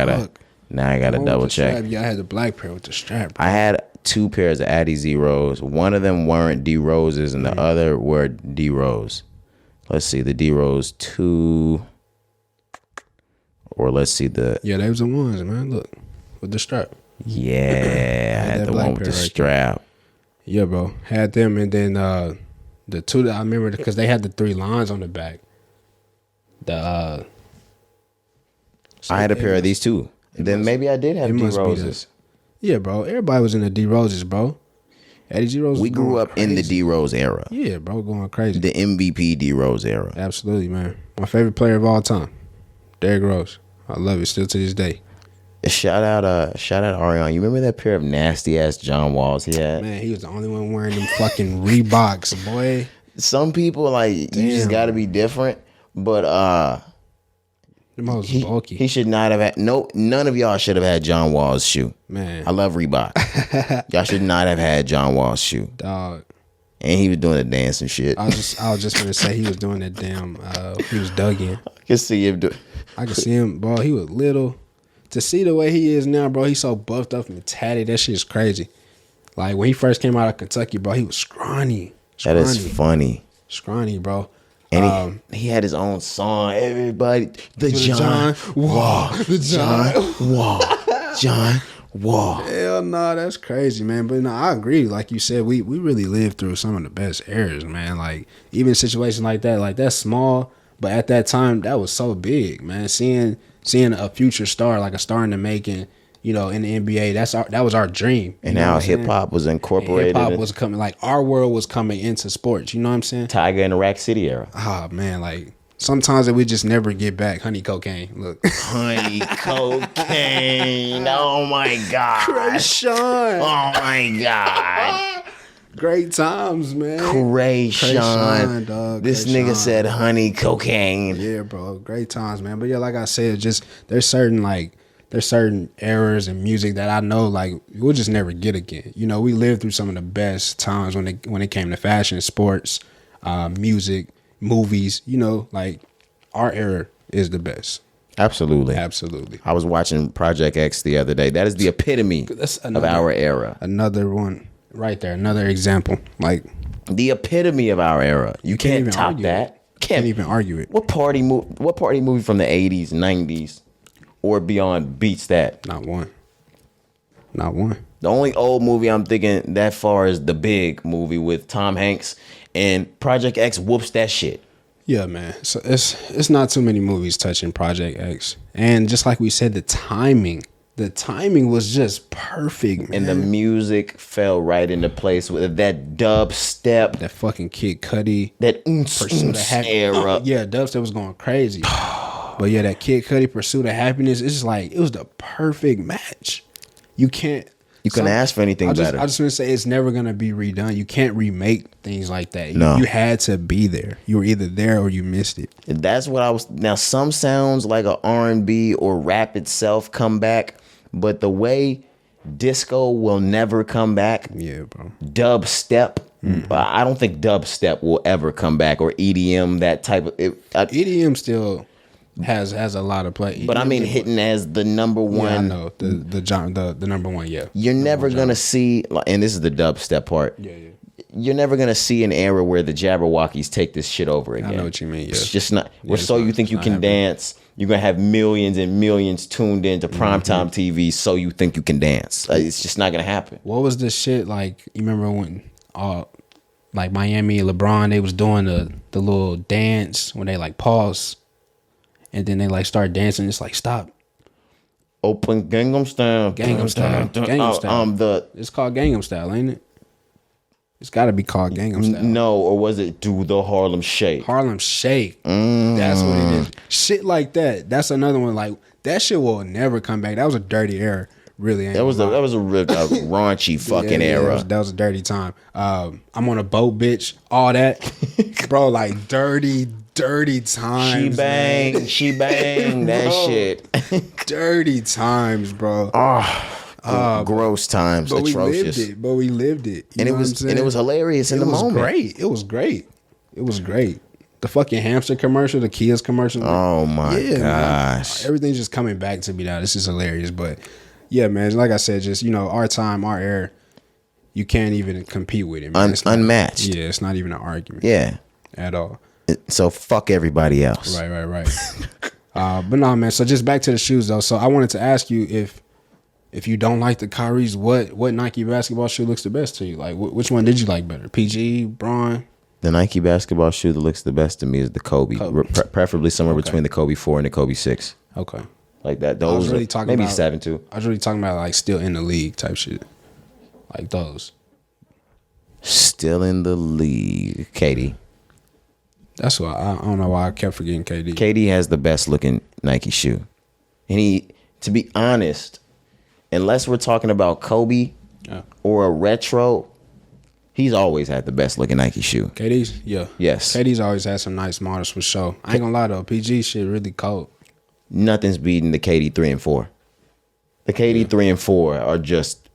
gotta double check. Yeah, I had the black pair with the strap. I had 2 pairs of Addy Zeros. One of them weren't D Roses, and the other were D Rose. Let's see, the D Rose 2. Or let's see the... Yeah, they was the ones, man. Look, with the strap. Yeah, I had the one with the strap. Yeah, bro. Had them, and then the 2 that I remember, because they had the 3 lines on the back. I had a pair of these too. Then maybe I did have D Roses. Yeah, bro. Everybody was in the D Roses, bro. Eddie G Rose. We grew up in the D Rose era. Yeah, bro, going crazy. The MVP D Rose era. Absolutely, man. My favorite player of all time, Derrick Rose. I love it still to this day. Shout out Arion. You remember that pair of nasty ass John Walls he had? Man, he was the only one wearing them fucking Reeboks, boy. Some people like you just got to be different, but them hoes bulky. He should not have had none of y'all should have had John Wall's shoe. Man, I love Reebok. Y'all should not have had John Wall's shoe, dog. And he was doing the dance and shit. I was just gonna say he was doing that damn. He was dug in. I can see him. I can see him, bro. He was little. To see the way he is now, bro, he's so buffed up and tatted. That shit is crazy. Like when he first came out of Kentucky, bro, he was scrawny. That is funny. Scrawny, bro. And he had his own song. Everybody, the John Wall, the John Wall, John Wall. Hell no, that's crazy, man. But no, I agree. Like you said, we really lived through some of the best eras, man. Like even situations like that's small, but at that time, that was so big, man. Seeing a future star, like a star in the making, in the NBA, that was our dream. And now hip hop was incorporated. Hip hop was coming, like our world was coming into sports. You know what I'm saying? Tiger in the Rack City era. Ah, man, like sometimes that we just never get back. Honey cocaine, look. Honey cocaine. Oh my God. Krayshawn. Oh my God. Great times, man. Krayshawn, dog. This nigga said honey cocaine. Yeah, bro. Great times, man. But yeah, like I said, just there's certain eras in music that I know like we'll just never get again. We lived through some of the best times when it came to fashion, sports, music, movies. Like our era is the best. Absolutely. Absolutely. I was watching Project X the other day. That is the epitome of our era. Another one. Right there, another example. Like the epitome of our era. You can't top that. Can't even argue it. What party movie from the 80s, 90s, or beyond beats that? Not one. Not one. The only old movie I'm thinking that far is The Big movie with Tom Hanks, and Project X whoops that shit. Yeah, man. So it's not too many movies touching Project X, and just like we said, the timing was just perfect, man. And the music fell right into place with that dubstep. That fucking Kid Cudi. That Pursuit of era. Yeah, dubstep was going crazy. But yeah, that Kid Cudi Pursuit of Happiness, it's just like, it was the perfect match. You can't, You couldn't ask for anything better. I just want to say it's never gonna be redone. You can't remake things like that. No. You had to be there. You were either there or you missed it. That's what I was. Now, some sounds like a R&B or rap itself come back, but the way disco will never come back. Yeah, bro. Dubstep. I don't think dubstep will ever come back, or EDM, that type of. EDM still has a lot of play. But I mean, hitting as the number one. Yeah, I know the number one. Yeah, You're never gonna see, and this is the dubstep part. Yeah. You're never gonna see an era where the Jabberwockies take this shit over again. I know what you mean. Yeah. It's just not. Yeah, you think you can dance. You're gonna have millions and millions tuned into primetime TV. So you think you can dance? It's just not gonna happen. What was this shit like? You remember when like Miami and LeBron, they was doing the little dance when they like pause, and then they like start dancing. It's like stop. Open Gangnam Style. Gangnam Style. Gangnam Style. It's called Gangnam Style, ain't it? It's got to be called Gangnam Style. No, or was it do the Harlem Shake? Harlem Shake. That's what it is. Shit like that. That's another one. Like that shit will never come back. That was a dirty era. Really, ain't that was a real raunchy fucking era. That was a dirty time. I'm on a boat, bitch. All that, bro. Like dirty times. She bang that shit. Dirty times, bro. Gross times, but atrocious. We lived it, and it was hilarious in the moment. It was great. The fucking hamster commercial, the Kia's commercial. Oh my gosh! Man, everything's just coming back to me now. This is hilarious, but. Yeah, man. Like I said, just our time, our era, you can't even compete with it. Man. Unmatched. Yeah, it's not even an argument. Yeah, at all. So fuck everybody else. Right. But no, man. So just back to the shoes though. So I wanted to ask you if you don't like the Kyrie's, what Nike basketball shoe looks the best to you? Like which one did you like better? PG, Braun? The Nike basketball shoe that looks the best to me is the Kobe. Preferably somewhere between the Kobe 4 and the Kobe 6. Okay. Like that, those really maybe about, 7 too. I was really talking about like still in the league type shit, like those. Still in the league, KD. That's why I don't know why I kept forgetting KD. KD has the best looking Nike shoe, and to be honest, unless we're talking about Kobe or a retro, he's always had the best looking Nike shoe. KD's, yeah, yes. KD's always had some nice models for sure. I ain't gonna lie though, PG shit really cold. Nothing's beating the KD 3 and 4. The KD 3 and 4 are just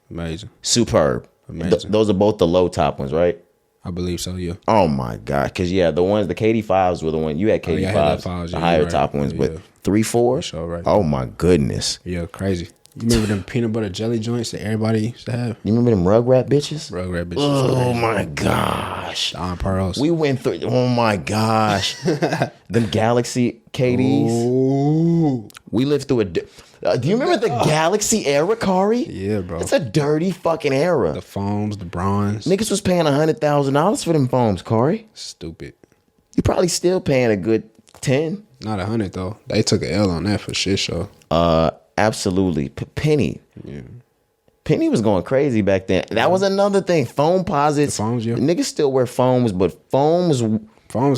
amazing, superb. Amazing. Those are both the low top ones, right? I believe so. Yeah. Oh my god, because the KD 5s were the one you had KD 5s, the higher top ones, but 3-4. Sure, right. Oh my goodness. Yeah, crazy. You remember them peanut butter jelly joints that everybody used to have? You remember them Rugrat bitches? Rugrat bitches. Oh my gosh. Don Pearls. We went through. Oh my gosh. Them Galaxy KDs. Ooh. We lived through do you remember the Galaxy era, Cari? Yeah, bro. It's a dirty fucking era. The foams, the bronze. Niggas was paying $100,000 for them foams, Cari. Stupid. You probably still paying a good 10. Not 100 though. They took an L on that for shit show. Absolutely. Penny. Yeah. Penny was going crazy back then. That was another thing. Foam posits. The foams, yeah. Niggas still wear foams, but foams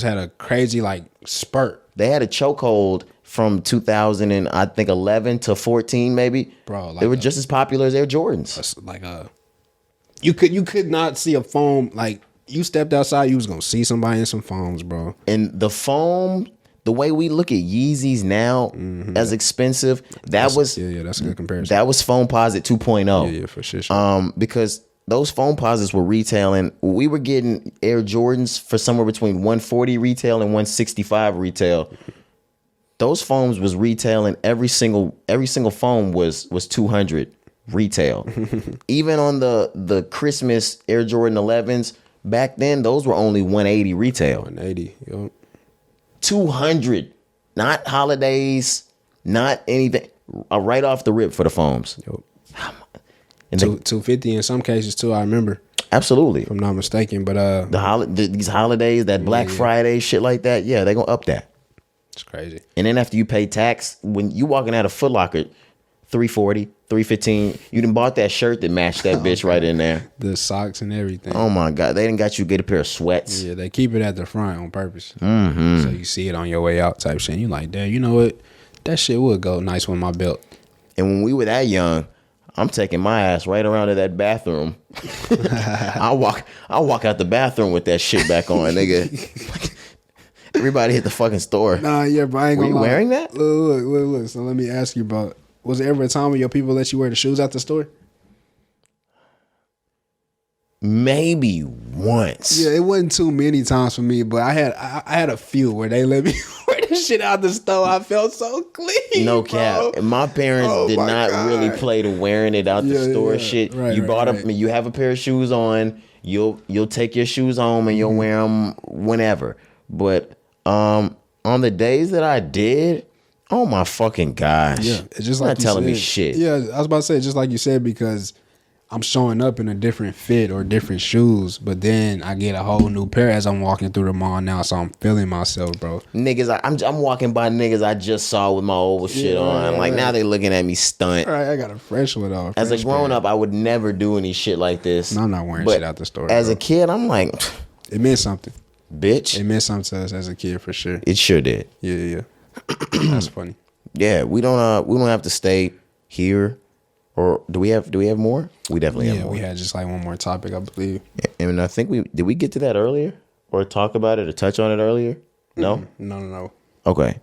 had a crazy like spurt. They had a chokehold from 2011 to 14, maybe. Bro, like they were just as popular as Air Jordans. Like you could not see a foam. Like you stepped outside, you was gonna see somebody in some foams, bro. And the foam. The way we look at Yeezys now as expensive, that's a good comparison. That was Foam Posit 2.0. Yeah, for sure. Because those Foam Posits were retailing. We were getting Air Jordans for somewhere between $140 retail and $165 retail. Those foams was retailing every single foam was $200 retail. Even on the Christmas Air Jordan 11s back then, those were only $180 retail. $180. Yep. 200, not holidays, not anything. Right off the rip for the foams. Yep. And 250 in some cases too. I remember. Absolutely, if I'm not mistaken. But these holidays, that Black Friday shit like that, yeah, they gonna up that. It's crazy. And then after you pay tax, when you walking out of Foot Locker, $340, $315, you done bought that shirt that matched that bitch right in there. The socks and everything. Oh my God, they done got you get a pair of sweats. Yeah, they keep it at the front on purpose. So you see it on your way out type shit. And you like, damn, you know what? That shit would go nice with my belt. And when we were that young, I'm taking my ass right around to that bathroom. I'll walk out the bathroom with that shit back on, nigga. Everybody hit the fucking store. Nah, yeah, but I ain't Were gonna you lie. wearing that? Look. So let me ask you about, was there ever a time when your people let you wear the shoes out the store? Maybe once. Yeah, it wasn't too many times for me, but I had a few where they let me wear the shit out the store. I felt so clean. No bro. cap. My parents did my not God. really play to wearing it out the store shit. Right, you right, bought right. you have a pair of shoes on. You'll take your shoes home and you'll wear them whenever. But on the days that I did, oh my fucking gosh. Yeah, it's just You're like not telling me said. shit. Yeah, I was about to say just like you said, because I'm showing up in a different fit or different shoes, but then I get a whole new pair as I'm walking through the mall now, so I'm feeling myself, bro. Niggas, I'm walking by niggas I just saw with my old shit on. Like now they looking at me stunt. All right, I got a fresh one on. As a grown up, I would never do any shit like this. No, I'm not wearing But shit out the store. As bro. a kid, I'm like, It meant something. bitch. It meant something to us as a kid for sure. It sure did. Yeah. That's funny. Yeah, we don't have to stay here, or do we have more? We definitely have Yeah, more. we had just like one more topic, I believe. And I think did we get to that earlier, or talk about it, or touch on it earlier? No. No. Okay.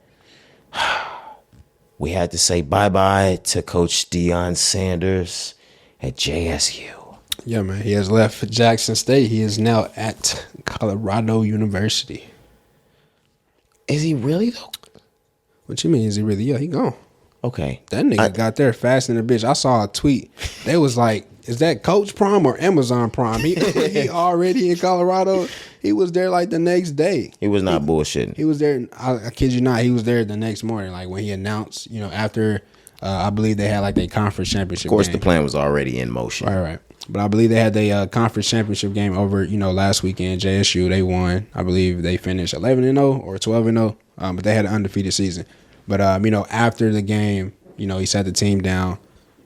We had to say bye to Coach Deion Sanders at JSU. Yeah, man. He has left Jackson State. He is now at Colorado University. Is he really though? What you mean? Is he really? Yeah, he gone. Okay. That nigga got there fast than a bitch. I saw a tweet. They was like, is that Coach Prime or Amazon Prime? He already in Colorado. He was there like the next day. He was not bullshitting. He was there. I kid you not. He was there the next morning. Like when he announced, after I believe they had like their conference championship Of course, game. the plan was already in motion. Right. But I believe they had the conference championship game over, last weekend. JSU, they won. I believe they finished 11-0 or 12-0, but they had an undefeated season. But, after the game, he sat the team down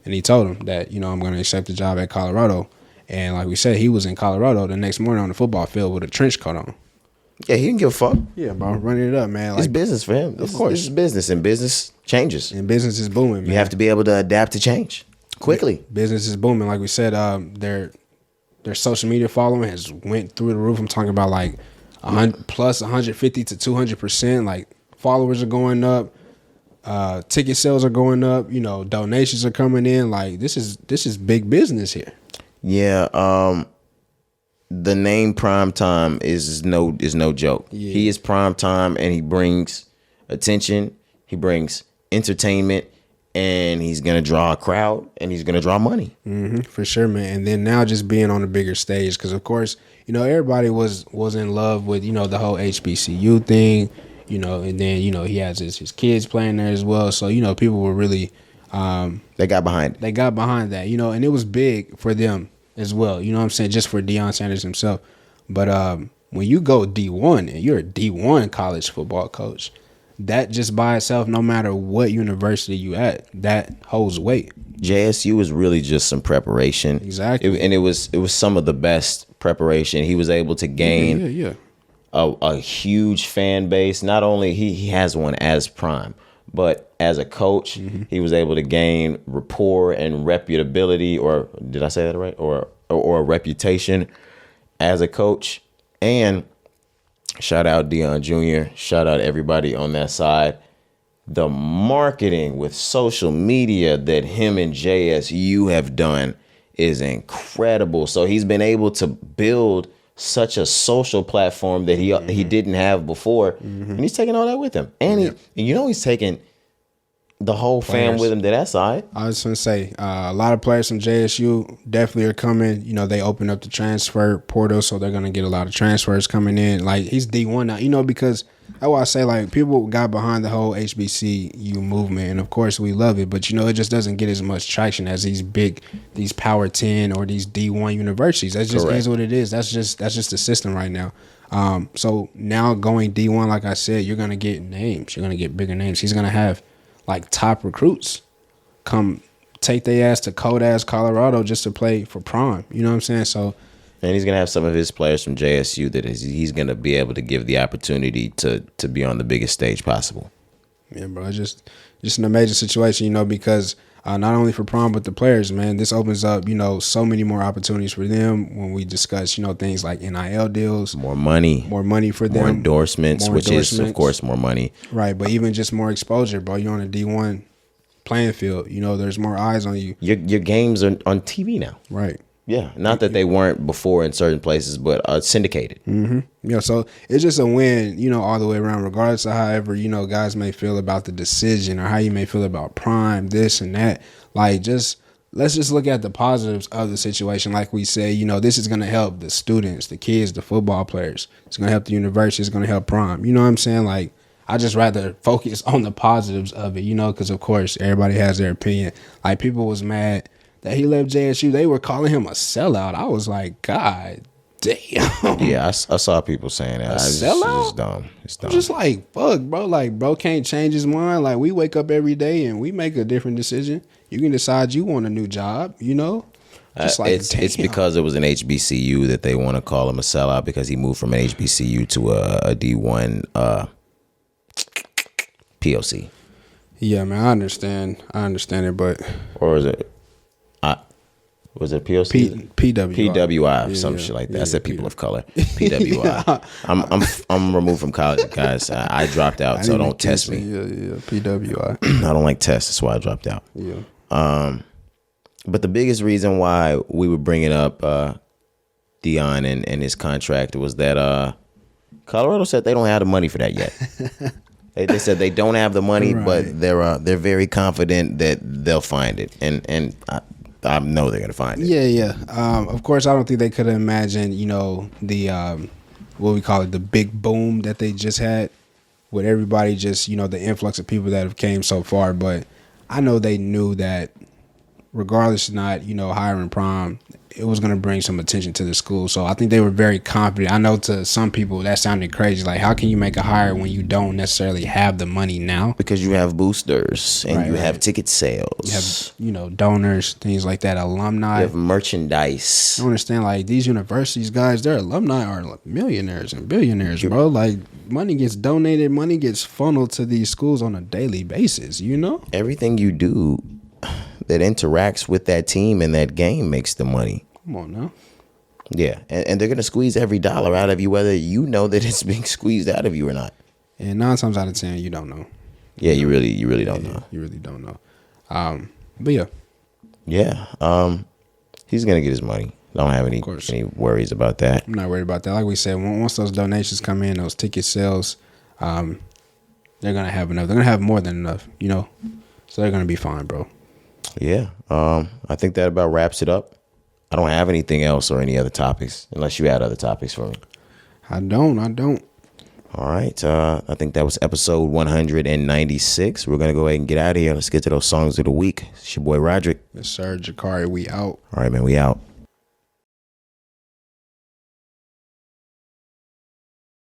and he told them that, I'm going to accept the job at Colorado. And like we said, he was in Colorado the next morning on the football field with a trench coat on. Yeah, he didn't give a fuck. Yeah, bro, running it up, man. It's business for him. Of course. This is business, and business changes. And business is booming, man. You have to be able to adapt to change quickly. Business is booming. Like we said, their social media following has went through the roof. I'm talking about like 100 plus 150 to 200%. Like followers are going up, ticket sales are going up. Donations are coming in. Like this is big business here. Yeah. The name Primetime is no joke. Yeah. He is Primetime, and he brings attention. He brings entertainment. And he's going to draw a crowd, and he's going to draw money. Mm-hmm, for sure, man. And then now just being on a bigger stage, because, of course, everybody was in love with, the whole HBCU thing, and then, he has his kids playing there as well. So, people were really... they got behind it. They got behind that, and it was big for them as well. You know what I'm saying? Just for Deion Sanders himself. But when you go D1 and you're a D1 college football coach... that just by itself, no matter what university you at, that holds weight. JSU was really just some preparation. Exactly. And it was some of the best preparation. He was able to gain a huge fan base. Not only he has one as Prime, but as a coach, he was able to gain rapport and reputability, or did I say that right? Or a reputation as a coach. And shout out Deion Jr. Shout out everybody on that side. The marketing with social media that him and JSU have done is incredible. So he's been able to build such a social platform that he didn't have before. And he's taking all that with him. And he's taking the whole fam with him to that side. I was going to say, a lot of players from JSU definitely are coming. They open up the transfer portal, so they're going to get a lot of transfers coming in. Like, he's D1 now, because that's why I say, like, people got behind the whole HBCU movement, and of course we love it, but, it just doesn't get as much traction as these Power 10 or these D1 universities. That just is what it is. That's just the system right now. So now going D1, like I said, you're going to get names. You're going to get bigger names. He's going to have like top recruits come take their ass to cold ass Colorado just to play for Prime. You know what I'm saying? So, and he's gonna have some of his players from JSU that he's gonna be able to give the opportunity to be on the biggest stage possible. Yeah, bro, just an amazing situation, because not only for prom but the players, man. This opens up, so many more opportunities for them when we discuss, things like NIL deals, more money for them, more endorsements, which is of course more money, right? But even just more exposure, bro. You're on a D1 playing field. There's more eyes on you. Your games are on TV now, right? Yeah, not that they weren't before in certain places, but syndicated. Mm-hmm. Yeah, so it's just a win, all the way around, regardless of however, guys may feel about the decision or how you may feel about prime, this and that. Like, let's just look at the positives of the situation. Like we say, this is going to help the students, the kids, the football players. It's going to help the university. It's going to help prime. You know what I'm saying? Like, I just rather focus on the positives of it, because, of course, everybody has their opinion. Like, people was mad that he left JSU. They were calling him a sellout. I was like, God damn. Yeah, I saw people saying that. Sellout? It's dumb. It's dumb. I'm just like, fuck, bro. Like, bro can't change his mind. Like, we wake up every day and we make a different decision. You can decide you want a new job, Just like, it's because it was an HBCU that they want to call him a sellout because he moved from an HBCU to a D1 POC. Yeah, man, I understand it, but... Or is it... Was it POC? PWI, some shit like that. I said people of color. PWI. I'm removed from college, guys. I dropped out, so don't test me. Yeah, PWI. I don't like tests. That's why I dropped out. Yeah. But the biggest reason why we were bringing up Deion and his contract was that Colorado said they don't have the money for that yet. They said they don't have the money, right. But they're very confident that they'll find it, and I know they're gonna find it. Yeah. Of course, I don't think they could have imagined, the what we call it, the big boom that they just had with everybody, just the influx of people that have came so far. But I know they knew that, regardless of not hiring prom, it was going to bring some attention to the school. So I think they were very confident. I know to some people that sounded crazy. Like, how can you make a hire when you don't necessarily have the money now? Because you have boosters and you have ticket sales. You have, donors, things like that, alumni. You have merchandise. I understand, like, these universities, guys, their alumni are millionaires and billionaires, bro. Like, money gets donated, money gets funneled to these schools on a daily basis, Everything you do that interacts with that team and that game makes the money. Come on now. Yeah, and they're going to squeeze every dollar out of you, whether you know that it's being squeezed out of you or not. And 9 times out of 10, you don't know. Yeah, you really don't know. You really don't know. But yeah. Yeah, he's going to get his money. Don't have any worries about that. I'm not worried about that. Like we said, once those donations come in, those ticket sales, they're going to have enough. They're going to have more than enough, So they're going to be fine, bro. Yeah, I think that about wraps it up. I don't have anything else or any other topics, unless you had other topics for me. I don't. All right, I think that was episode 196. We're going to go ahead and get out of here. Let's get to those songs of the week. It's your boy Roderick. Yes, sir. Jakari, we out. All right, man, we out.